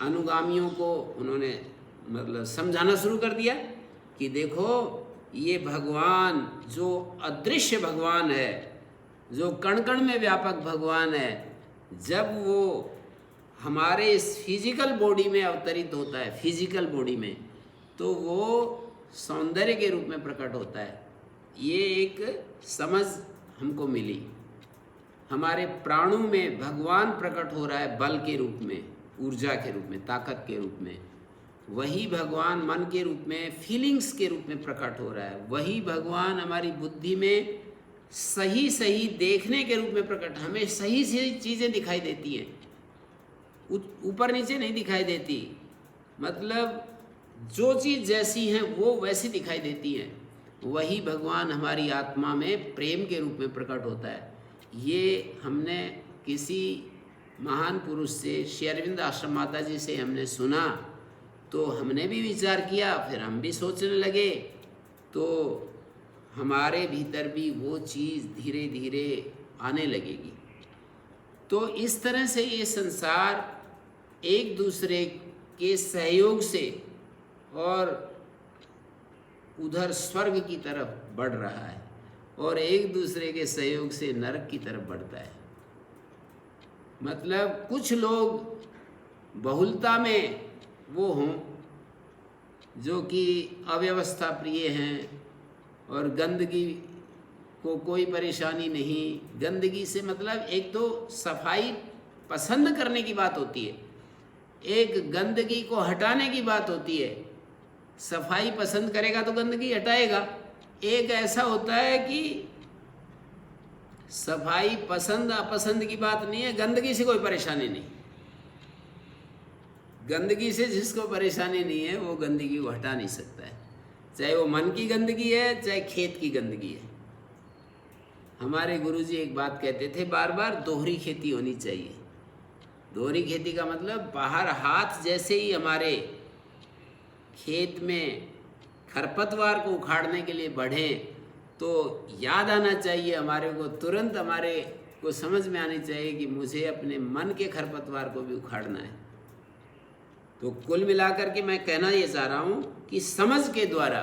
अनुगामियों को उन्होंने मतलब समझाना शुरू कर दिया कि देखो ये भगवान जो अदृश्य भगवान है, जो कण कण में व्यापक भगवान है, जब वो हमारे इस फिजिकल बॉडी में अवतरित होता है, फिजिकल बॉडी में, तो वो सौंदर्य के रूप में प्रकट होता है। ये एक समझ हमको मिली। हमारे प्राणों में भगवान प्रकट हो रहा है बल के रूप में, ऊर्जा के रूप में, ताकत के रूप में। वही भगवान मन के रूप में, फीलिंग्स के रूप में प्रकट हो रहा है। वही भगवान हमारी बुद्धि में सही सही देखने के रूप में प्रकट, हमें सही सही चीज़ें दिखाई देती हैं, ऊपर नीचे नहीं दिखाई देती। मतलब जो चीज़ जैसी है वो वैसी दिखाई देती है। वही भगवान हमारी आत्मा में प्रेम के रूप में प्रकट होता है। ये हमने किसी महान पुरुष से, श्री अरविंद आश्रम माता जी से हमने सुना, तो हमने भी विचार किया, फिर हम भी सोचने लगे, तो हमारे भीतर भी वो चीज़ धीरे धीरे आने लगेगी। तो इस तरह से ये संसार एक दूसरे के सहयोग से और उधर स्वर्ग की तरफ बढ़ रहा है, और एक दूसरे के सहयोग से नरक की तरफ बढ़ता है। मतलब कुछ लोग बहुलता में वो हों जो कि अव्यवस्था प्रिय हैं और गंदगी को कोई परेशानी नहीं। गंदगी से मतलब एक तो सफाई पसंद करने की बात होती है, एक गंदगी को हटाने की बात होती है। सफाई पसंद करेगा तो गंदगी हटाएगा। एक ऐसा होता है कि सफाई पसंद अपसंद की बात नहीं है, गंदगी से कोई परेशानी नहीं। गंदगी से जिसको परेशानी नहीं है वो गंदगी को हटा नहीं सकता है, चाहे वो मन की गंदगी है, चाहे खेत की गंदगी है। हमारे गुरुजी एक बात कहते थे बार बार, दोहरी खेती होनी चाहिए। दोहरी खेती का मतलब बाहर हाथ जैसे ही हमारे खेत में खरपतवार को उखाड़ने के लिए बढ़ें तो याद आना चाहिए हमारे को, तुरंत हमारे को समझ में आनी चाहिए कि मुझे अपने मन के खरपतवार को भी उखाड़ना है। तो कुल मिलाकर के मैं कहना ये चाह रहा हूँ कि समझ के द्वारा,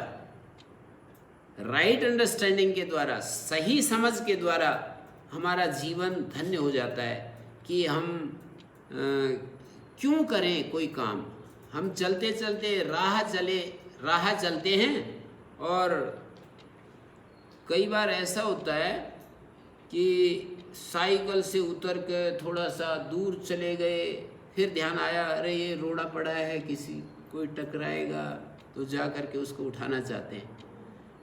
राइट अंडरस्टैंडिंग के द्वारा, सही समझ के द्वारा हमारा जीवन धन्य हो जाता है। कि हम क्यों करें कोई काम। हम चलते चलते राह चलते हैं, और कई बार ऐसा होता है कि साइकिल से उतर के थोड़ा सा दूर चले गए, फिर ध्यान आया अरे ये रोड़ा पड़ा है, किसी कोई टकराएगा, तो जा कर के उसको उठाना चाहते हैं।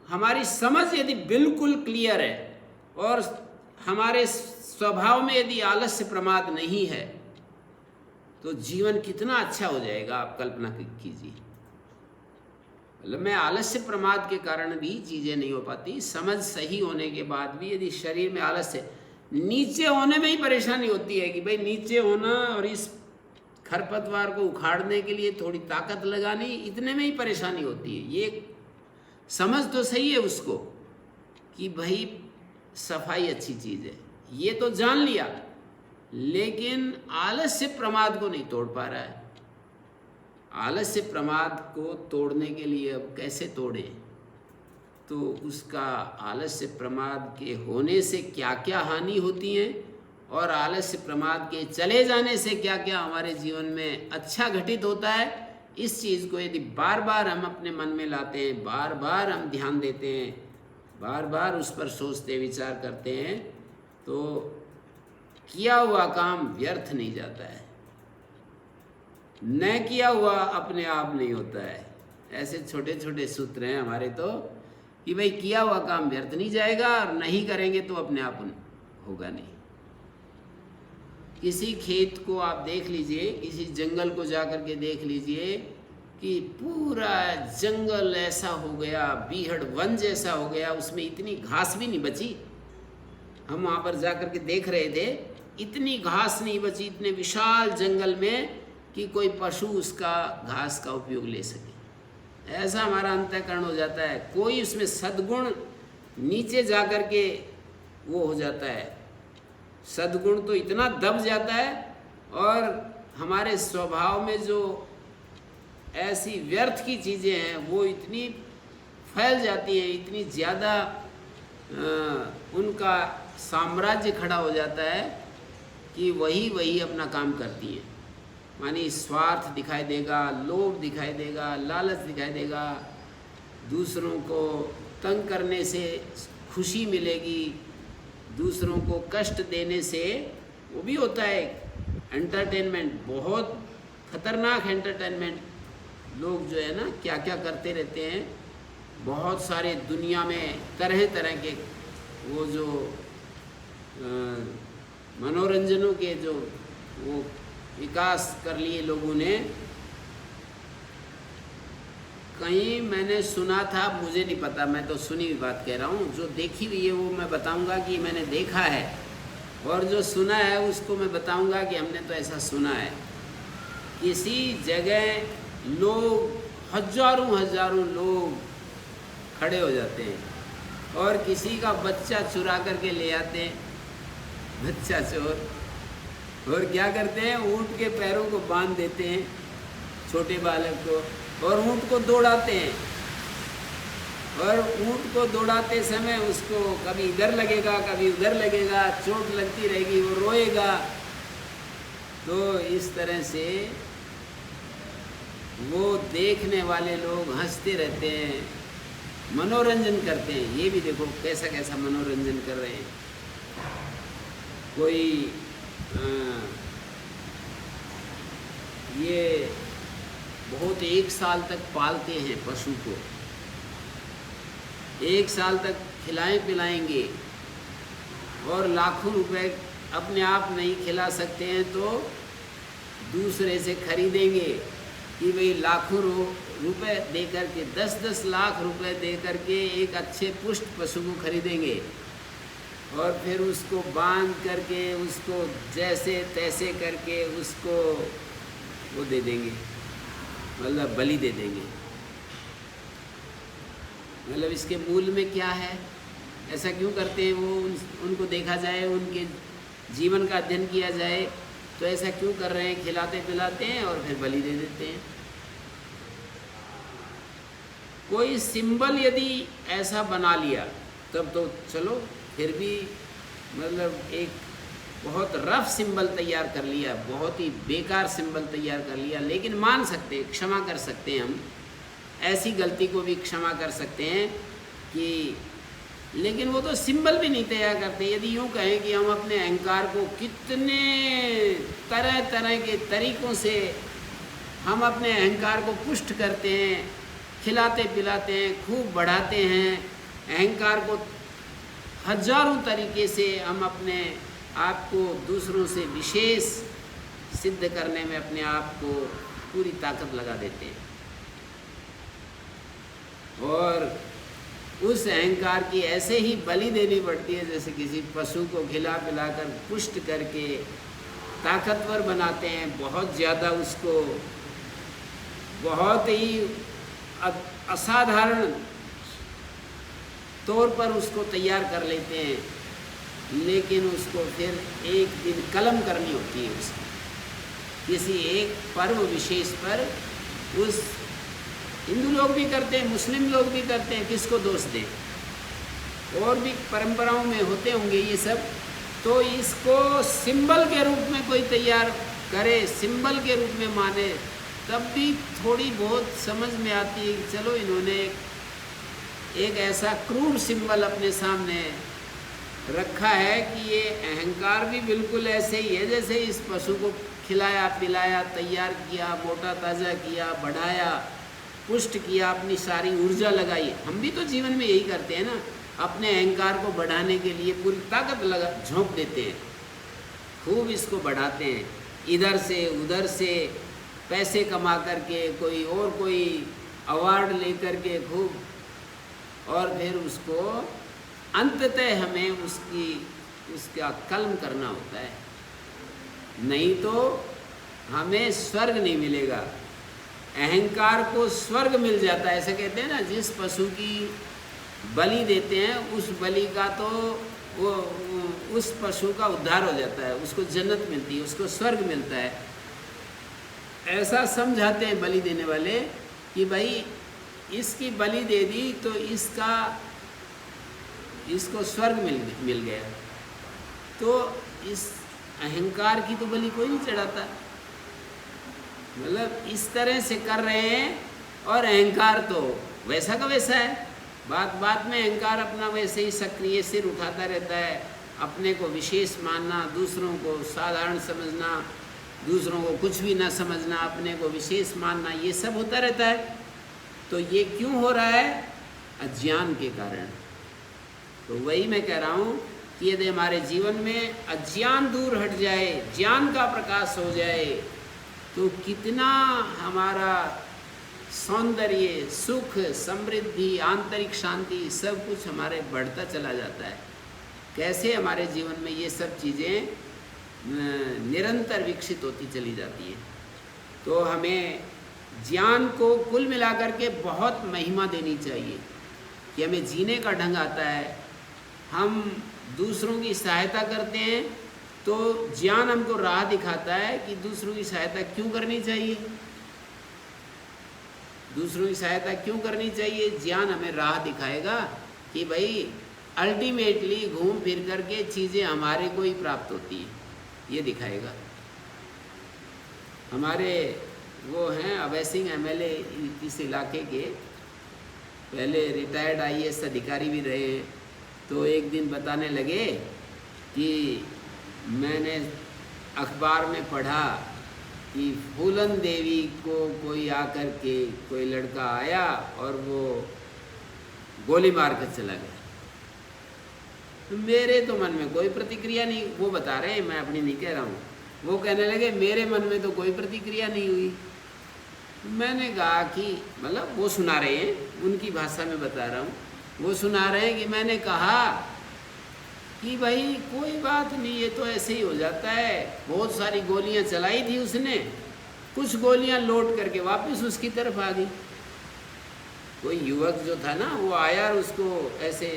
हमारी समझ यदि बिल्कुल क्लियर है और हमारे स्वभाव में यदि आलस्य प्रमाद नहीं है, तो जीवन कितना अच्छा हो जाएगा, आप कल्पना कीजिए। मतलब मैं आलस्य प्रमाद के कारण भी चीज़ें नहीं हो पाती। समझ सही होने के बाद भी यदि शरीर में आलस्य, नीचे होने में ही परेशानी होती है कि भाई नीचे होना और इस खरपतवार को उखाड़ने के लिए थोड़ी ताकत लगानी, इतने में ही परेशानी होती है। ये समझ तो सही है उसको कि भाई सफाई अच्छी चीज़ है, ये तो जान लिया, लेकिन आलस्य प्रमाद को नहीं तोड़ पा रहा है। आलस्य प्रमाद को तोड़ने के लिए अब कैसे तोड़े, तो उसका आलस्य प्रमाद के होने से क्या क्या हानि होती है और आलस्य प्रमाद के चले जाने से क्या क्या हमारे जीवन में अच्छा घटित होता है, इस चीज़ को यदि बार बार हम अपने मन में लाते हैं, बार बार हम ध्यान देते हैं, बार बार उस पर सोचते विचार करते हैं, तो किया हुआ काम व्यर्थ नहीं जाता है। न किया हुआ अपने आप नहीं होता है। ऐसे छोटे छोटे सूत्र हैं हमारे तो कि भाई किया हुआ काम व्यर्थ नहीं जाएगा और नहीं करेंगे तो अपने आप होगा नहीं। किसी खेत को आप देख लीजिए, किसी जंगल को जा कर के देख लीजिए कि पूरा जंगल ऐसा हो गया, बीहड़ वन जैसा हो गया, उसमें इतनी घास भी नहीं बची। हम वहाँ पर जा कर के देख रहे थे, इतनी घास नहीं बची इतने विशाल जंगल में कि कोई पशु उसका घास का उपयोग ले सके। ऐसा हमारा अंतःकरण हो जाता है। कोई उसमें सद्गुण नीचे जा कर के वो हो जाता है, सद्गुण तो इतना दब जाता है, और हमारे स्वभाव में जो ऐसी व्यर्थ की चीज़ें हैं वो इतनी फैल जाती हैं, इतनी ज़्यादा उनका साम्राज्य खड़ा हो जाता है कि वही अपना काम करती हैं। मानी स्वार्थ दिखाई देगा, लोभ दिखाई देगा, लालच दिखाई देगा, दूसरों को तंग करने से खुशी मिलेगी, दूसरों को कष्ट देने से वो भी होता है एंटरटेनमेंट, बहुत खतरनाक एंटरटेनमेंट। लोग जो है ना क्या क्या करते रहते हैं, बहुत सारे दुनिया में तरह तरह के वो जो मनोरंजनों के जो वो विकास कर लिए लोगों ने। कहीं मैंने सुना था, मुझे नहीं पता, मैं तो सुनी हुई बात कह रहा हूँ, जो देखी हुई है वो मैं बताऊँगा कि मैंने देखा है, और जो सुना है उसको मैं बताऊँगा कि हमने तो ऐसा सुना है। किसी जगह लोग हजारों लोग खड़े हो जाते हैं और किसी का बच्चा चुरा करके ले आते हैं, बच्चा चोर, और क्या करते हैं, ऊँट के पैरों को बांध देते हैं छोटे बालक को, और ऊँट को दौड़ाते हैं, और ऊँट को दौड़ाते समय उसको कभी इधर लगेगा कभी उधर लगेगा, चोट लगती रहेगी, वो रोएगा। तो इस तरह से वो देखने वाले लोग हंसते रहते हैं, मनोरंजन करते हैं। ये भी देखो कैसा कैसा मनोरंजन कर रहे हैं। कोई ये बहुत 1 साल तक पालते हैं पशु को, 1 साल तक खिलाएं पिलाएंगे, और लाखों रुपए अपने आप नहीं खिला सकते हैं तो दूसरे से खरीदेंगे कि भाई लाखों रुपए दे कर के, 10-10 लाख रुपए दे कर के एक अच्छे पुष्ट पशु को खरीदेंगे, और फिर उसको बांध करके उसको जैसे तैसे करके उसको वो दे देंगे, मतलब बलि दे देंगे। मतलब इसके मूल में क्या है, ऐसा क्यों करते हैं वो? उनको देखा जाए, उनके जीवन का अध्ययन किया जाए तो ऐसा क्यों कर रहे हैं? खिलाते पिलाते हैं और फिर बलि दे देते हैं। कोई सिंबल यदि ऐसा बना लिया तब तो चलो, फिर भी मतलब एक बहुत रफ सिंबल तैयार कर लिया, बहुत ही बेकार सिंबल तैयार कर लिया, लेकिन मान सकते हैं, क्षमा कर सकते हैं, हम ऐसी गलती को भी क्षमा कर सकते हैं कि, लेकिन वो तो सिंबल भी नहीं तैयार करते। यदि यूँ कहें कि हम अपने अहंकार को कितने तरह तरह के तरीक़ों से हम अपने अहंकार को पुष्ट करते हैं, खिलाते पिलाते हैं, खूब बढ़ाते हैं अहंकार को, हजारों तरीके से हम अपने आप को दूसरों से विशेष सिद्ध करने में अपने आप को पूरी ताकत लगा देते हैं और उस अहंकार की ऐसे ही बलि देनी पड़ती है जैसे किसी पशु को खिला पिलाकर पुष्ट करके ताकतवर बनाते हैं, बहुत ज़्यादा उसको बहुत ही असाधारण तौर पर उसको तैयार कर लेते हैं, लेकिन उसको फिर एक दिन कलम करनी होती है उसकी किसी एक पर्व विशेष पर। उस हिंदू लोग भी करते हैं, मुस्लिम लोग भी करते हैं, किसको दोष दें, और भी परंपराओं में होते होंगे ये सब। तो इसको सिंबल के रूप में कोई तैयार करे, सिंबल के रूप में माने, तब भी थोड़ी बहुत समझ में आती है कि चलो इन्होंने एक ऐसा क्रूर सिंबल अपने सामने रखा है कि ये अहंकार भी बिल्कुल ऐसे ही है जैसे इस पशु को खिलाया पिलाया, तैयार किया, मोटा ताज़ा किया, बढ़ाया, पुष्ट किया, अपनी सारी ऊर्जा लगाई। हम भी तो जीवन में यही करते हैं ना, अपने अहंकार को बढ़ाने के लिए पूरी ताकत लगा झोंक देते हैं, खूब इसको बढ़ाते हैं, इधर से उधर से पैसे कमा करके, कोई अवार्ड लेकर के खूब, और फिर उसको अंततः हमें उसका कलम करना होता है, नहीं तो हमें स्वर्ग नहीं मिलेगा। अहंकार को स्वर्ग मिल जाता है, ऐसे कहते हैं ना, जिस पशु की बलि देते हैं उस बलि का तो वो उस पशु का उद्धार हो जाता है, उसको जन्नत मिलती है, उसको स्वर्ग मिलता है। ऐसा समझाते हैं बलि देने वाले कि भाई इसकी बलि दे दी तो इसको स्वर्ग मिल गया। तो इस अहंकार की तो बलि कोई नहीं चढ़ाता, मतलब इस तरह से कर रहे हैं। और अहंकार तो वैसा का वैसा है, बात बात में अहंकार अपना वैसे ही सक्रिय सिर उठाता रहता है, अपने को विशेष मानना, दूसरों को साधारण समझना, दूसरों को कुछ भी ना समझना, अपने को विशेष मानना, ये सब होता रहता है। तो ये क्यों हो रहा है? अज्ञान के कारण। तो वही मैं कह रहा हूँ कि यदि हमारे जीवन में अज्ञान दूर हट जाए, ज्ञान का प्रकाश हो जाए, तो कितना हमारा सौंदर्य, सुख, समृद्धि, आंतरिक शांति सब कुछ हमारे बढ़ता चला जाता है। कैसे हमारे जीवन में ये सब चीज़ें निरंतर विकसित होती चली जाती हैं। तो हमें ज्ञान को कुल मिलाकर के बहुत महिमा देनी चाहिए कि हमें जीने का ढंग आता है, हम दूसरों की सहायता करते हैं, तो ज्ञान हमको राह दिखाता है कि दूसरों की सहायता क्यों करनी चाहिए, दूसरों की सहायता क्यों करनी चाहिए। ज्ञान हमें राह दिखाएगा कि भाई अल्टीमेटली घूम फिर कर के चीज़ें हमारे को ही प्राप्त होती हैं, ये दिखाएगा। हमारे वो हैं अभय सिंह MLA इस इलाके के, पहले रिटायर्ड IAS अधिकारी भी रहे। तो एक दिन बताने लगे कि मैंने अखबार में पढ़ा कि फूलन देवी को कोई आकर के, कोई लड़का आया और वो गोली मार कर चला गया। तो मेरे तो मन में कोई प्रतिक्रिया नहीं, वो बता रहे हैं, मैं अपनी नहीं कह रहा हूँ। वो कहने लगे मेरे मन में तो कोई प्रतिक्रिया नहीं हुई। मैंने कहा कि मतलब वो सुना रहे हैं, उनकी भाषा में बता रहा हूँ, वो सुना रहे हैं कि मैंने कहा कि भाई कोई बात नहीं, ये तो ऐसे ही हो जाता है, बहुत सारी गोलियां चलाई थी उसने, कुछ गोलियां लौट करके वापस उसकी तरफ आ गई। कोई युवक जो था ना वो आया और उसको ऐसे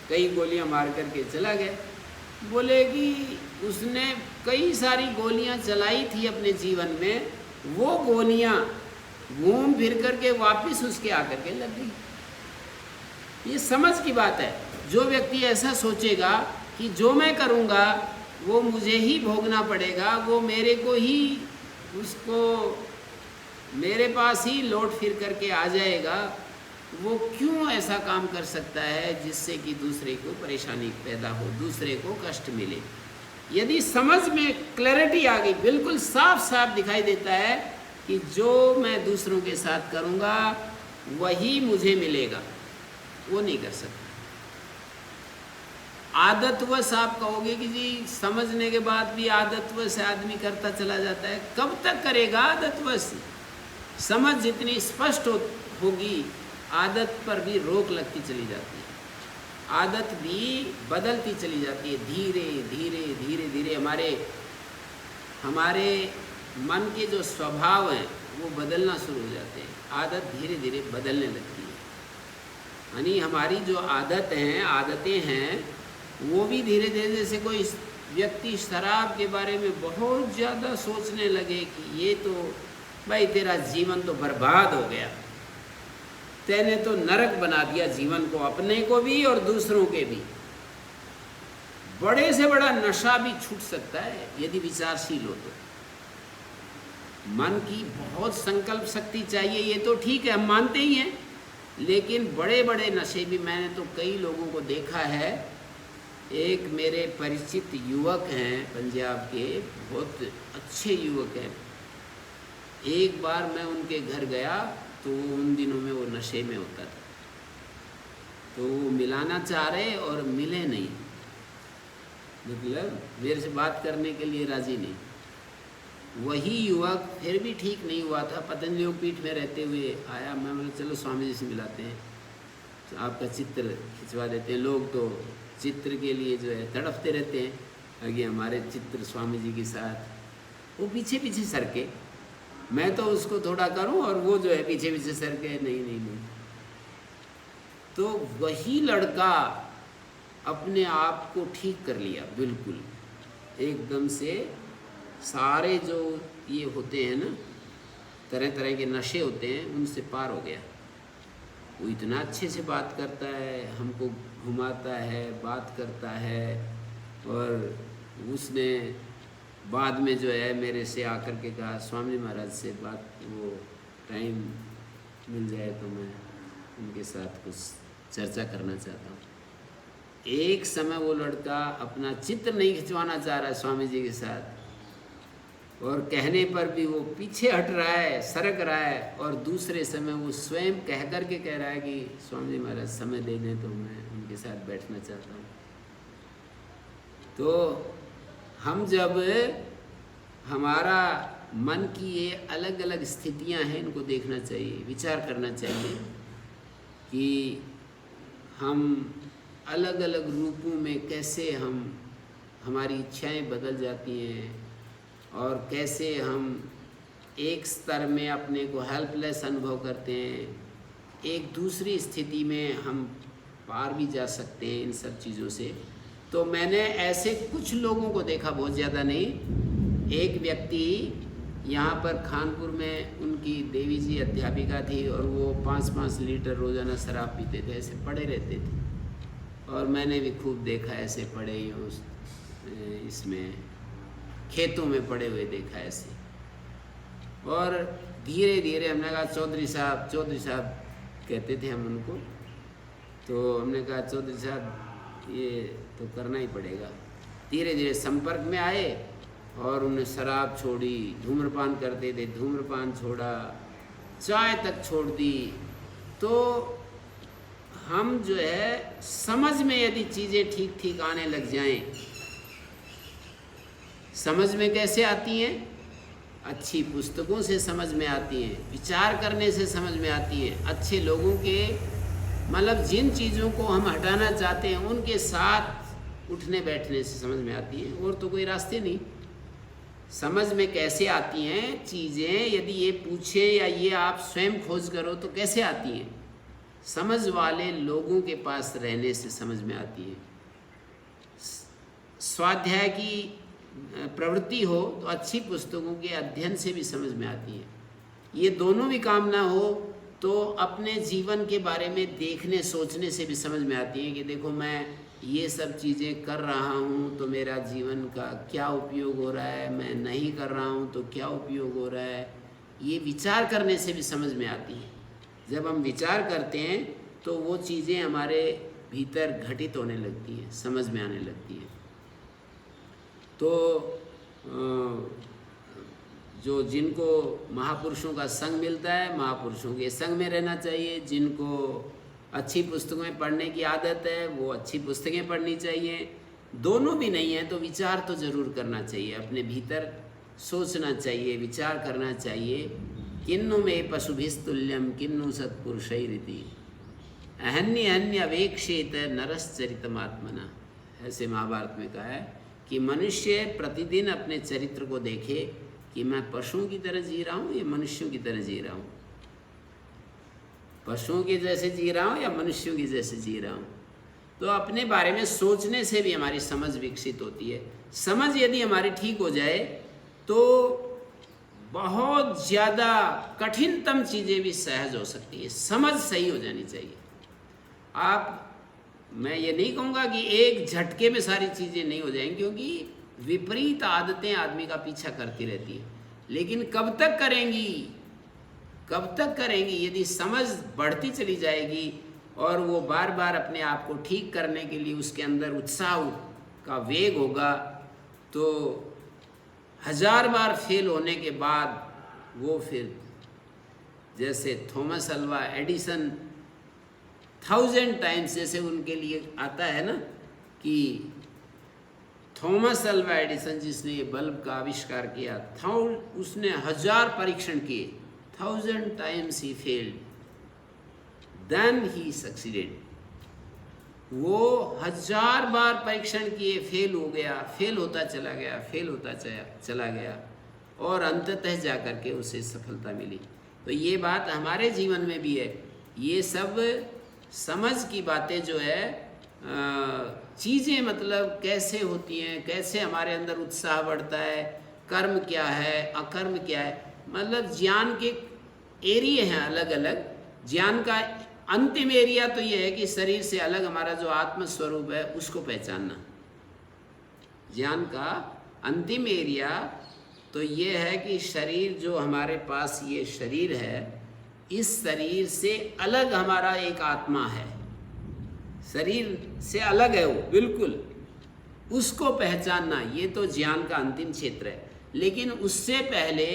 कई गोलियां मार करके चला गया। बोले कि उसने कई सारी गोलियां चलाई थी अपने जीवन में, वो गोलियां घूम फिर करके वापस उसके आकर के लग गई। ये समझ की बात है। जो व्यक्ति ऐसा सोचेगा कि जो मैं करूँगा वो मुझे ही भोगना पड़ेगा, वो मेरे को ही, उसको मेरे पास ही लौट फिर करके आ जाएगा, वो क्यों ऐसा काम कर सकता है जिससे कि दूसरे को परेशानी पैदा हो, दूसरे को कष्ट मिले। यदि समझ में क्लैरिटी आ गई, बिल्कुल साफ साफ दिखाई देता है कि जो मैं दूसरों के साथ करूँगा वही मुझे मिलेगा, वो नहीं कर सकता। आदतवश आप कहोगे कि जी समझने के बाद भी आदतवश आदमी करता चला जाता है, कब तक करेगा आदतवश? समझ जितनी स्पष्ट होगी, आदत पर भी रोक लगती चली जाती है, आदत भी बदलती चली जाती है। धीरे धीरे धीरे धीरे हमारे मन के जो स्वभाव हैं वो बदलना शुरू हो जाते हैं, आदत धीरे धीरे बदलने लगती है। यानी हमारी जो आदतें हैं वो भी धीरे धीरे, जैसे कोई व्यक्ति शराब के बारे में बहुत ज़्यादा सोचने लगे कि ये तो भाई तेरा जीवन तो बर्बाद हो गया, तेने तो नरक बना दिया जीवन को, अपने को भी और दूसरों के भी। बड़े से बड़ा नशा भी छूट सकता है यदि विचारशील हो तो। मन की बहुत संकल्प शक्ति चाहिए, ये तो ठीक है, हम मानते ही हैं, लेकिन बड़े बड़े नशे भी, मैंने तो कई लोगों को देखा है। एक मेरे परिचित युवक हैं पंजाब के, बहुत अच्छे युवक हैं। एक बार मैं उनके घर गया तो उन दिनों में वो नशे में होता था, तो वो मिलाना चाह रहे और मिले नहीं, मतलब मेरे से बात करने के लिए राजी नहीं। वही युवक फिर भी ठीक नहीं हुआ था, पतंजलि योगपीठ में रहते हुए आया। मैं बोला चलो स्वामी जी से मिलाते हैं, तो आपका चित्र खिंचवा देते हैं। लोग तो चित्र के लिए जो है तड़पते रहते हैं, आगे हमारे चित्र स्वामी जी के साथ। वो पीछे पीछे सरके, मैं तो उसको थोड़ा करूं और वो जो है पीछे पीछे सरके, नहीं। तो वही लड़का अपने आप को ठीक कर लिया, बिल्कुल एकदम से। सारे जो ये होते हैं ना, तरह तरह के नशे होते हैं, उनसे पार हो गया। वो इतना अच्छे से बात करता है, हमको घुमाता है, बात करता है। और उसने बाद में जो है मेरे से आकर के कहा, स्वामी जी महाराज से बात, वो टाइम मिल जाए तो मैं उनके साथ कुछ चर्चा करना चाहता हूँ। एक समय वो लड़का अपना चित्र नहीं खिंचवाना चाह रहा है स्वामी जी के साथ, और कहने पर भी वो पीछे हट रहा है, सरक रहा है, और दूसरे समय वो स्वयं कह कर के कह रहा है कि स्वामी जी महाराज समय दे दें तो मैं उनके साथ बैठना चाहता हूँ। तो हम जब, हमारा मन की ये अलग अलग स्थितियाँ हैं, इनको देखना चाहिए, विचार करना चाहिए कि हम अलग अलग रूपों में कैसे हमारी इच्छाएं बदल जाती हैं, और कैसे हम एक स्तर में अपने को हेल्पलेस अनुभव करते हैं, एक दूसरी स्थिति में हम पार भी जा सकते हैं इन सब चीज़ों से। तो मैंने ऐसे कुछ लोगों को देखा, बहुत ज़्यादा नहीं। एक व्यक्ति यहाँ पर खानपुर में, उनकी देवी जी अध्यापिका थी, और वो 5-5 लीटर रोज़ाना शराब पीते थे, ऐसे पड़े रहते थे। और मैंने भी खूब देखा ऐसे पड़े ही, उस इसमें खेतों में पड़े हुए देखा ऐसे। और धीरे धीरे हमने कहा चौधरी साहब कहते थे हम उनको, तो हमने कहा चौधरी साहब ये तो करना ही पड़ेगा। धीरे धीरे संपर्क में आए और उन्हें शराब छोड़ी, धूम्रपान करते थे, धूम्रपान छोड़ा, चाय तक छोड़ दी। तो हम जो है समझ में यदि चीज़ें ठीक ठीक आने लग जाएं, समझ में कैसे आती हैं? अच्छी पुस्तकों से समझ में आती हैं, विचार करने से समझ में आती है, अच्छे लोगों के, मतलब जिन चीज़ों को हम हटाना चाहते हैं उनके साथ उठने बैठने से समझ में आती है, और तो कोई रास्ते नहीं। समझ में कैसे आती हैं चीज़ें, यदि ये पूछे या ये आप स्वयं खोज करो तो कैसे आती हैं? समझ वाले लोगों के पास रहने से समझ में आती है। स्वाध्याय की प्रवृत्ति हो तो अच्छी पुस्तकों के अध्ययन से भी समझ में आती है। ये दोनों भी काम ना हो तो अपने जीवन के बारे में देखने सोचने से भी समझ में आती है कि देखो मैं ये सब चीज़ें कर रहा हूँ तो मेरा जीवन का क्या उपयोग हो रहा है, मैं नहीं कर रहा हूँ तो क्या उपयोग हो रहा है। ये विचार करने से भी समझ में आती है। जब हम विचार करते हैं तो वो चीज़ें हमारे भीतर घटित होने लगती हैं, समझ में आने लगती हैं। तो जो जिनको महापुरुषों का संग मिलता है, महापुरुषों के संग में रहना चाहिए। जिनको अच्छी पुस्तकें पढ़ने की आदत है वो अच्छी पुस्तकें पढ़नी चाहिए, दोनों भी नहीं है तो विचार तो ज़रूर करना चाहिए, अपने भीतर सोचना चाहिए, विचार करना चाहिए। किन्नु में पशुभिस्तुल्यम किन्नु सत्पुरुषैरिति अहन्य अन्य अवेक्षेत नरश्चरितमात्मना, ऐसे महाभारत में कहा है कि मनुष्य प्रतिदिन अपने चरित्र को देखे कि मैं पशुओं की तरह जी रहा हूँ या मनुष्यों की तरह जी रहा हूँ, पशुओं के जैसे जी रहा हूँ या मनुष्यों की जैसे जी रहा हूँ। तो अपने बारे में सोचने से भी हमारी समझ विकसित होती है। समझ यदि हमारी ठीक हो जाए तो बहुत ज़्यादा कठिनतम चीज़ें भी सहज हो सकती है। समझ सही हो जानी चाहिए। मैं ये नहीं कहूँगा कि एक झटके में सारी चीज़ें नहीं हो जाएंगी, क्योंकि विपरीत आदतें आदमी का पीछा करती रहती है, लेकिन कब तक करेंगी, कब तक करेंगी? यदि समझ बढ़ती चली जाएगी और वो बार बार अपने आप को ठीक करने के लिए उसके अंदर उत्साह का वेग होगा, तो 1000 बार फेल होने के बाद वो फिर जैसे थॉमस अल्वा एडिसन 1000 टाइम्स, जैसे उनके लिए आता है ना कि थॉमस अल्वा एडिसन जिसने ये बल्ब का आविष्कार किया था, उसने 1000 परीक्षण किए, 1000 टाइम्स ही फेल्ड देन ही सक्सीडेड। वो 1000 बार परीक्षण किए, फेल हो गया, फेल होता चला गया, फेल होता चला गया और अंततः जा कर के उसे सफलता मिली। तो ये बात हमारे जीवन में भी है। ये सब समझ की बातें जो है, चीज़ें मतलब कैसे होती हैं, कैसे हमारे अंदर उत्साह बढ़ता है, कर्म क्या है, अकर्म क्या है, मतलब ज्ञान के एरिए हैं अलग अलग। ज्ञान का अंतिम एरिया तो ये है कि शरीर से अलग हमारा जो आत्म स्वरूप है उसको पहचानना। ज्ञान का अंतिम एरिया तो ये है कि शरीर जो हमारे पास ये शरीर है, इस शरीर से अलग हमारा एक आत्मा है, शरीर से अलग है वो बिल्कुल, उसको पहचानना, ये तो ज्ञान का अंतिम क्षेत्र है। लेकिन उससे पहले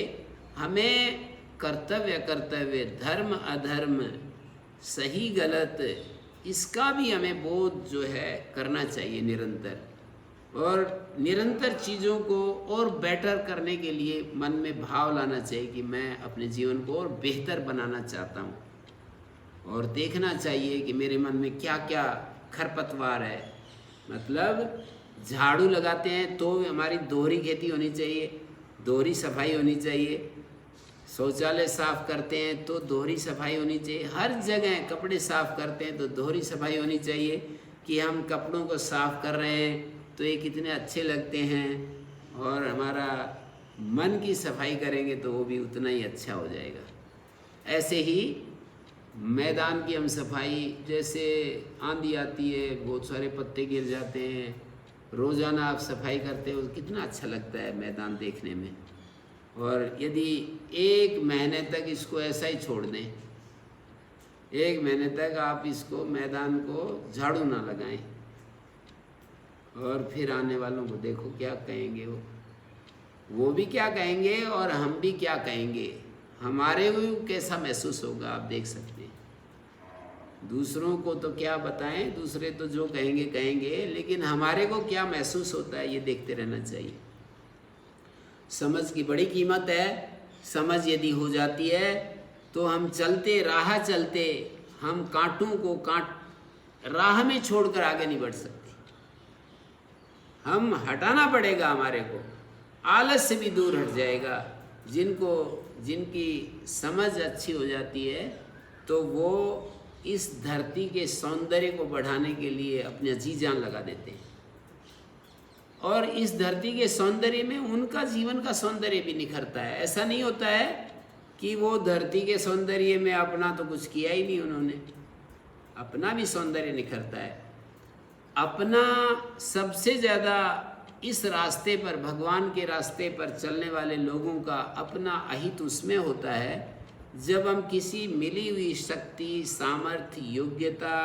हमें कर्तव्य कर्तव्य, धर्म अधर्म, सही गलत, इसका भी हमें बोध जो है करना चाहिए निरंतर, और निरंतर चीज़ों को और बेटर करने के लिए मन में भाव लाना चाहिए कि मैं अपने जीवन को और बेहतर बनाना चाहता हूँ, और देखना चाहिए कि मेरे मन में क्या क्या खरपतवार है। मतलब झाड़ू लगाते हैं तो हमारी दोहरी खेती होनी चाहिए, दोहरी सफाई होनी चाहिए, शौचालय साफ़ करते हैं तो दोहरी सफाई होनी चाहिए, हर जगह कपड़े साफ़ करते हैं तो दोहरी सफाई होनी चाहिए कि हम कपड़ों को साफ़ कर रहे हैं तो ये कितने अच्छे लगते हैं, और हमारा मन की सफाई करेंगे तो वो भी उतना ही अच्छा हो जाएगा। ऐसे ही मैदान की हम सफाई, जैसे आंधी आती है, बहुत सारे पत्ते गिर जाते हैं, रोज़ाना आप सफाई करते हो, कितना अच्छा लगता है मैदान देखने में। और यदि 1 महीने तक इसको ऐसा ही छोड़ दें, 1 महीने तक आप इसको मैदान को झाड़ू ना लगाएं, और फिर आने वालों को देखो क्या कहेंगे, वो भी क्या कहेंगे और हम भी क्या कहेंगे, हमारे को कैसा महसूस होगा आप देख सकते हैं। दूसरों को तो क्या बताएं, दूसरे तो जो कहेंगे कहेंगे, लेकिन हमारे को क्या महसूस होता है ये देखते रहना चाहिए। समझ की बड़ी कीमत है। समझ यदि हो जाती है तो हम चलते राह चलते, हम कांटों को राह में छोड़कर आगे नहीं बढ़ सकते। हम हटाना पड़ेगा, हमारे को आलस से भी दूर हट जाएगा। जिनकी समझ अच्छी हो जाती है तो वो इस धरती के सौंदर्य को बढ़ाने के लिए अपने जी जान लगा देते हैं, और इस धरती के सौंदर्य में उनका जीवन का सौंदर्य भी निखरता है। ऐसा नहीं होता है कि वो धरती के सौंदर्य में अपना तो कुछ किया ही नहीं, उन्होंने अपना भी सौंदर्य निखरता है। अपना सबसे ज़्यादा इस रास्ते पर, भगवान के रास्ते पर चलने वाले लोगों का अपना अहित उसमें होता है जब हम किसी मिली हुई शक्ति, सामर्थ्य, योग्यता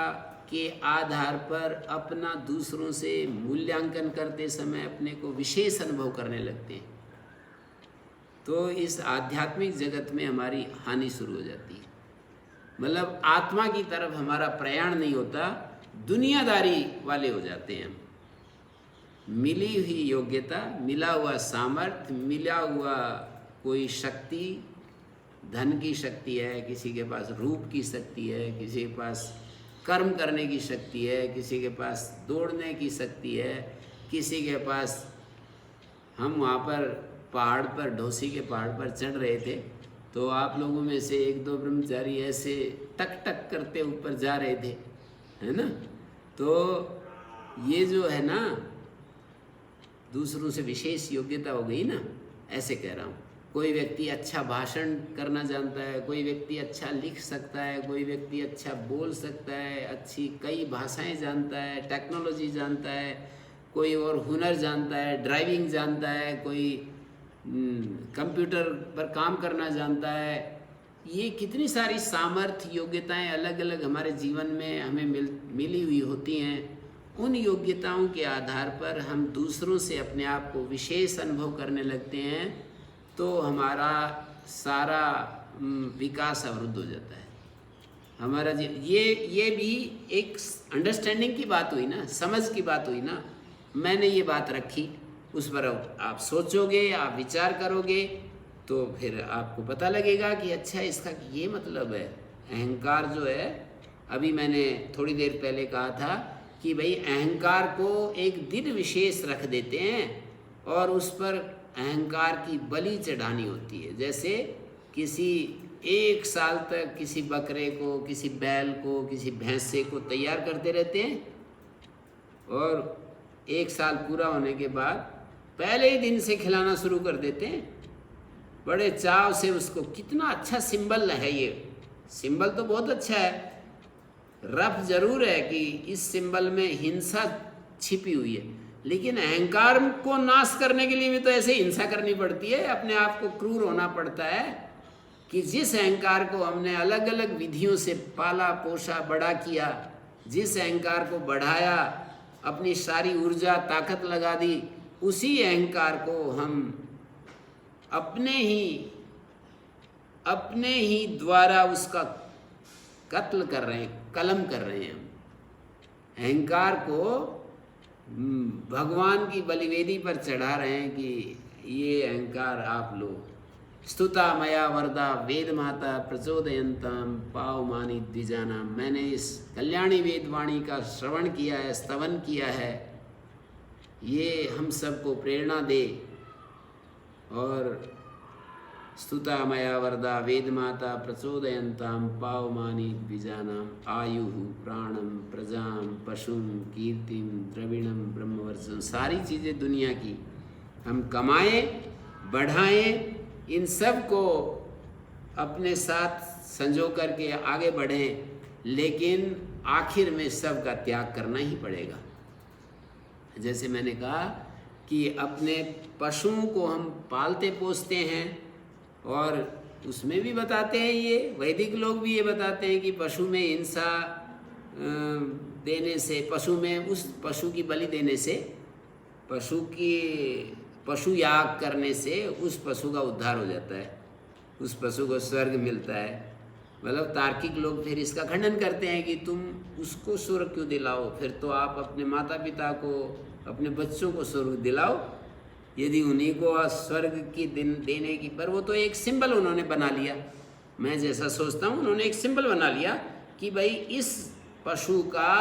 के आधार पर अपना दूसरों से मूल्यांकन करते समय अपने को विशेष अनुभव करने लगते हैं, तो इस आध्यात्मिक जगत में हमारी हानि शुरू हो जाती है। मतलब आत्मा की तरफ हमारा प्रयाण नहीं होता, दुनियादारी वाले हो जाते हैं हम। मिली हुई योग्यता, मिला हुआ सामर्थ्य, मिला हुआ कोई शक्ति, धन की शक्ति है, किसी के पास रूप की शक्ति है, किसी के पास कर्म करने की शक्ति है, किसी के पास दौड़ने की शक्ति है, किसी के पास, हम वहाँ पर पहाड़ पर, ढोसी के पहाड़ पर चढ़ रहे थे, तो आप लोगों में से एक दो ब्रह्मचारी ऐसे टक टक करते ऊपर जा रहे थे, है ना। तो ये जो है ना, दूसरों से विशेष योग्यता हो गई ना, ऐसे कह रहा हूँ। कोई व्यक्ति अच्छा भाषण करना जानता है, कोई व्यक्ति अच्छा लिख सकता है, कोई व्यक्ति अच्छा बोल सकता है, अच्छी कई भाषाएं जानता है, टेक्नोलॉजी जानता है, कोई और हुनर जानता है, ड्राइविंग जानता है, कोई कंप्यूटर पर काम करना जानता है। ये कितनी सारी सामर्थ्य, योग्यताएं अलग अलग हमारे जीवन में हमें मिली हुई होती हैं। उन योग्यताओं के आधार पर हम दूसरों से अपने आप को विशेष अनुभव करने लगते हैं, तो हमारा सारा विकास अवरुद्ध हो जाता है। हमारा ये भी एक अंडरस्टैंडिंग की बात हुई ना, समझ की बात हुई ना। मैंने ये बात रखी, उस पर आप सोचोगे, आप विचार करोगे, तो फिर आपको पता लगेगा कि अच्छा इसका ये मतलब है। अहंकार जो है, अभी मैंने थोड़ी देर पहले कहा था कि भाई अहंकार को एक दिन विशेष रख देते हैं और उस पर अहंकार की बलि चढ़ानी होती है। जैसे किसी 1 साल तक किसी बकरे को, किसी बैल को, किसी भैंसे को तैयार करते रहते हैं, और 1 साल पूरा होने के बाद पहले ही दिन से खिलाना शुरू कर देते हैं, बड़े चाव से उसको। कितना अच्छा सिंबल है ये, सिंबल तो बहुत अच्छा है। रफ जरूर है कि इस सिंबल में हिंसा छिपी हुई है, लेकिन अहंकार को नाश करने के लिए भी तो ऐसे हिंसा करनी पड़ती है, अपने आप को क्रूर होना पड़ता है। कि जिस अहंकार को हमने अलग अलग विधियों से पाला पोसा बड़ा किया, जिस अहंकार को बढ़ाया, अपनी सारी ऊर्जा ताकत लगा दी, उसी अहंकार को हम अपने ही द्वारा उसका कत्ल कर रहे हैं, कलम कर रहे हैं। अहंकार को भगवान की बलिवेदी पर चढ़ा रहे हैं कि ये अहंकार आप लो। स्तुता मया वरदा वेद माता प्रचोदयंताम पावमानी द्विजानाम। मैंने इस कल्याणी वेदवाणी का श्रवण किया है, स्तवन किया है, ये हम सबको प्रेरणा दे। और स्तुता मया वरदा वेद माता प्रचोदयंताम पावमानी द्विजानाम आयु प्राणम प्रजाम पशुम कीर्तिम द्रविणम ब्रह्मवर्षम। सारी चीज़ें दुनिया की हम कमाएं, बढ़ाएं, इन सब को अपने साथ संजो करके आगे बढ़ें, लेकिन आखिर में सब का त्याग करना ही पड़ेगा। जैसे मैंने कहा कि अपने पशुओं को हम पालते पोसते हैं, और उसमें भी बताते हैं, ये वैदिक लोग भी ये बताते हैं कि पशु में हिंसा देने से, पशु में उस पशु की बलि देने से, पशु याग करने से उस पशु का उद्धार हो जाता है, उस पशु को स्वर्ग मिलता है। मतलब तार्किक लोग फिर इसका खंडन करते हैं कि तुम उसको स्वर्ग क्यों दिलाओ, फिर तो आप अपने माता पिता को, अपने बच्चों को स्वर्ग दिलाओ, यदि उन्हीं को स्वर्ग की दिन देने की। पर वो तो एक सिंबल उन्होंने बना लिया। मैं जैसा सोचता हूँ, उन्होंने एक सिंबल बना लिया कि भाई इस पशु का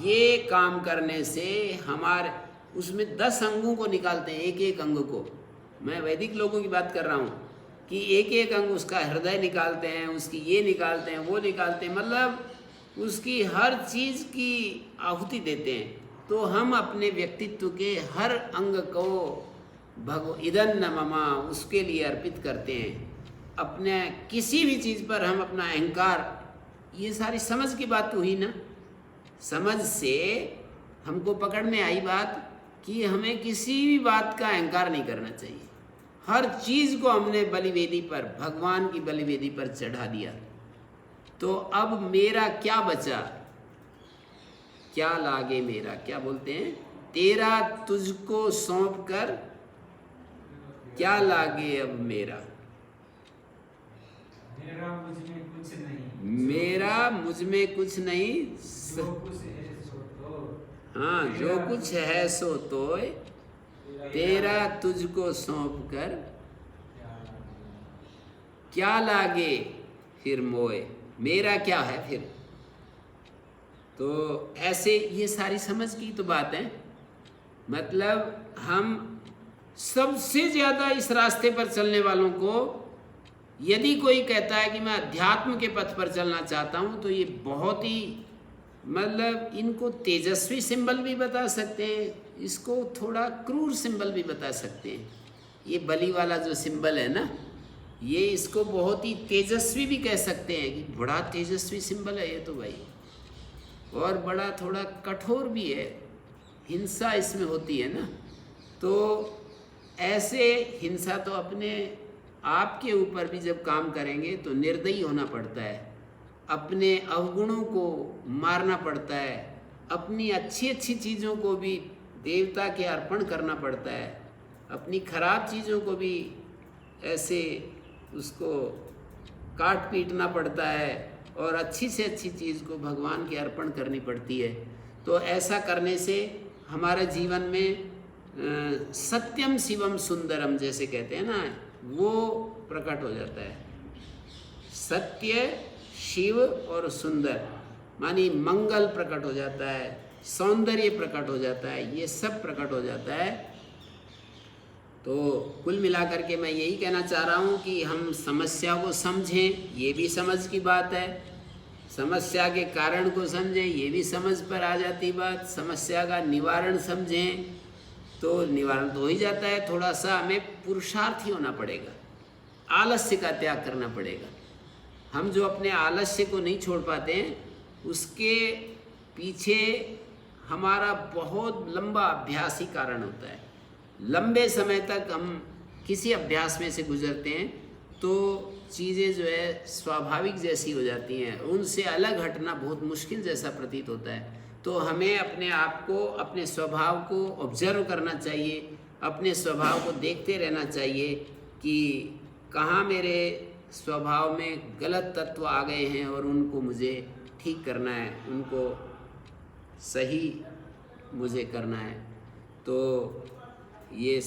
ये काम करने से हमारे उसमें 10 अंगों को निकालते हैं, एक एक अंग को। मैं वैदिक लोगों की बात कर रहा हूँ कि एक एक अंग, उसका हृदय निकालते हैं, उसकी ये निकालते हैं, वो निकालते हैं, मतलब उसकी हर चीज़ की आहुति देते हैं। तो हम अपने व्यक्तित्व के हर अंग को इदन न ममा, उसके लिए अर्पित करते हैं। अपने किसी भी चीज़ पर हम अपना अहंकार, ये सारी समझ की बात तो हुई ना। समझ से हमको पकड़ में आई बात कि हमें किसी भी बात का अहंकार नहीं करना चाहिए। हर चीज़ को हमने बलिवेदी पर, भगवान की बलिवेदी पर चढ़ा दिया। तो अब मेरा क्या बचा, क्या लागे मेरा, क्या बोलते हैं, तेरा तुझको सौंप कर क्या लागे अब मेरा। मेरा मुझ में कुछ नहीं। मुझ में कुछ नहीं, हाँ जो कुछ है सो तोय, तेरा तुझको सौंप कर क्या लागे फिर मोए, मेरा क्या है फिर। तो ऐसे ये सारी समझ की तो बात है। मतलब हम सबसे ज़्यादा इस रास्ते पर चलने वालों को यदि कोई कहता है कि मैं अध्यात्म के पथ पर चलना चाहता हूँ, तो ये बहुत ही मतलब इनको तेजस्वी सिंबल भी बता सकते हैं, इसको थोड़ा क्रूर सिंबल भी बता सकते हैं। ये बलि वाला जो सिंबल है ना, ये इसको बहुत ही तेजस्वी भी कह सकते हैं कि बड़ा तेजस्वी सिंबल है ये तो भाई, और बड़ा थोड़ा कठोर भी है, हिंसा इसमें होती है ना। तो ऐसे हिंसा तो अपने आप के ऊपर भी जब काम करेंगे तो निर्दयी होना पड़ता है, अपने अवगुणों को मारना पड़ता है, अपनी अच्छी अच्छी चीज़ों को भी देवता के अर्पण करना पड़ता है, अपनी खराब चीज़ों को भी ऐसे उसको काट पीटना पड़ता है, और अच्छी से अच्छी चीज़ को भगवान के अर्पण करनी पड़ती है। तो ऐसा करने से हमारे जीवन में सत्यम शिवम सुंदरम जैसे कहते हैं ना, वो प्रकट हो जाता है। सत्य, शिव और सुंदर मानी मंगल प्रकट हो जाता है, सौंदर्य प्रकट हो जाता है, ये सब प्रकट हो जाता है। तो कुल मिलाकर के मैं यही कहना चाह रहा हूँ कि हम समस्या को समझें, ये भी समझ की बात है, समस्या के कारण को समझें, ये भी समझ पर आ जाती बात, समस्या का निवारण समझें तो निवारण तो हो ही जाता है। थोड़ा सा हमें पुरुषार्थी होना पड़ेगा, आलस्य का त्याग करना पड़ेगा। हम जो अपने आलस्य को नहीं छोड़ पाते हैं, उसके पीछे हमारा बहुत लंबा अभ्यास ही कारण होता है। लंबे समय तक हम किसी अभ्यास में से गुजरते हैं तो चीज़ें जो है स्वाभाविक जैसी हो जाती हैं, उनसे अलग हटना बहुत मुश्किल जैसा प्रतीत होता है। तो हमें अपने आप को, अपने स्वभाव को ऑब्जर्व करना चाहिए, अपने स्वभाव को देखते रहना चाहिए कि कहाँ मेरे स्वभाव में गलत तत्व आ गए हैं और उनको मुझे ठीक करना है, उनको सही मुझे करना है। तो ये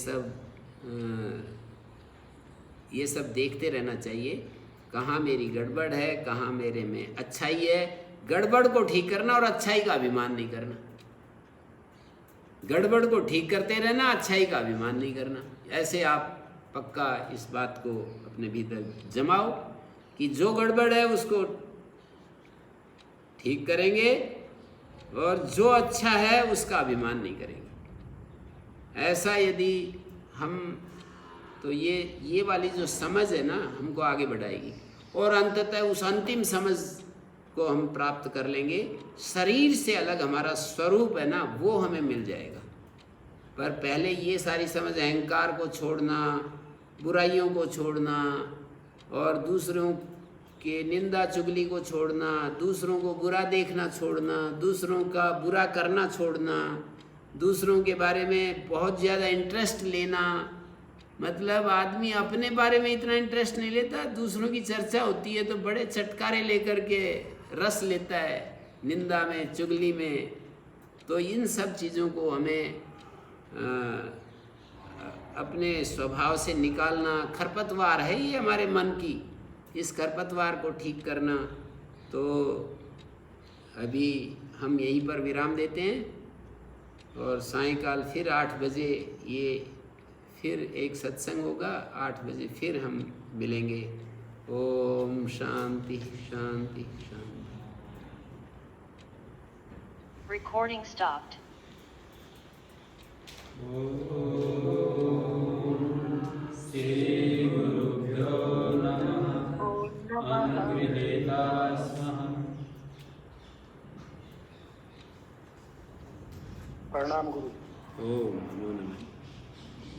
सब देखते रहना चाहिए, कहाँ मेरी गड़बड़ है, कहाँ मेरे में अच्छाई है। गड़बड़ को ठीक करना और अच्छाई का अभिमान नहीं करना, गड़बड़ को ठीक करते रहना, अच्छाई का अभिमान नहीं करना। ऐसे आप पक्का इस बात को अपने भीतर जमाओ कि जो गड़बड़ है उसको ठीक करेंगे और जो अच्छा है उसका अभिमान नहीं करेंगे। ऐसा यदि हम, तो ये वाली जो समझ है ना, हमको आगे बढ़ाएगी और अंततः उस अंतिम समझ को हम प्राप्त कर लेंगे। शरीर से अलग हमारा स्वरूप है ना, वो हमें मिल जाएगा। पर पहले ये सारी समझ, अहंकार को छोड़ना, बुराइयों को छोड़ना और दूसरों के निंदा चुगली को छोड़ना, दूसरों को बुरा देखना छोड़ना, दूसरों का बुरा करना छोड़ना, दूसरों के बारे में बहुत ज़्यादा इंटरेस्ट लेना। मतलब आदमी अपने बारे में इतना इंटरेस्ट नहीं लेता, दूसरों की चर्चा होती है तो बड़े चटकारे लेकर के रस लेता है, निंदा में, चुगली में। तो इन सब चीज़ों को हमें अपने स्वभाव से निकालना, खरपतवार है ये हमारे मन की, इस खरपतवार को ठीक करना। तो अभी हम यहीं पर विराम देते हैं और सायंकाल फिर 8 बजे ये फिर एक सत्संग होगा, 8 बजे फिर हम मिलेंगे। ओम शांति शांति शांति। Recording stopped. श्री गुरुभ्यो नमः। अनुगृहीता स्मः। प्रणाम गुरु। ओम नमो नमः।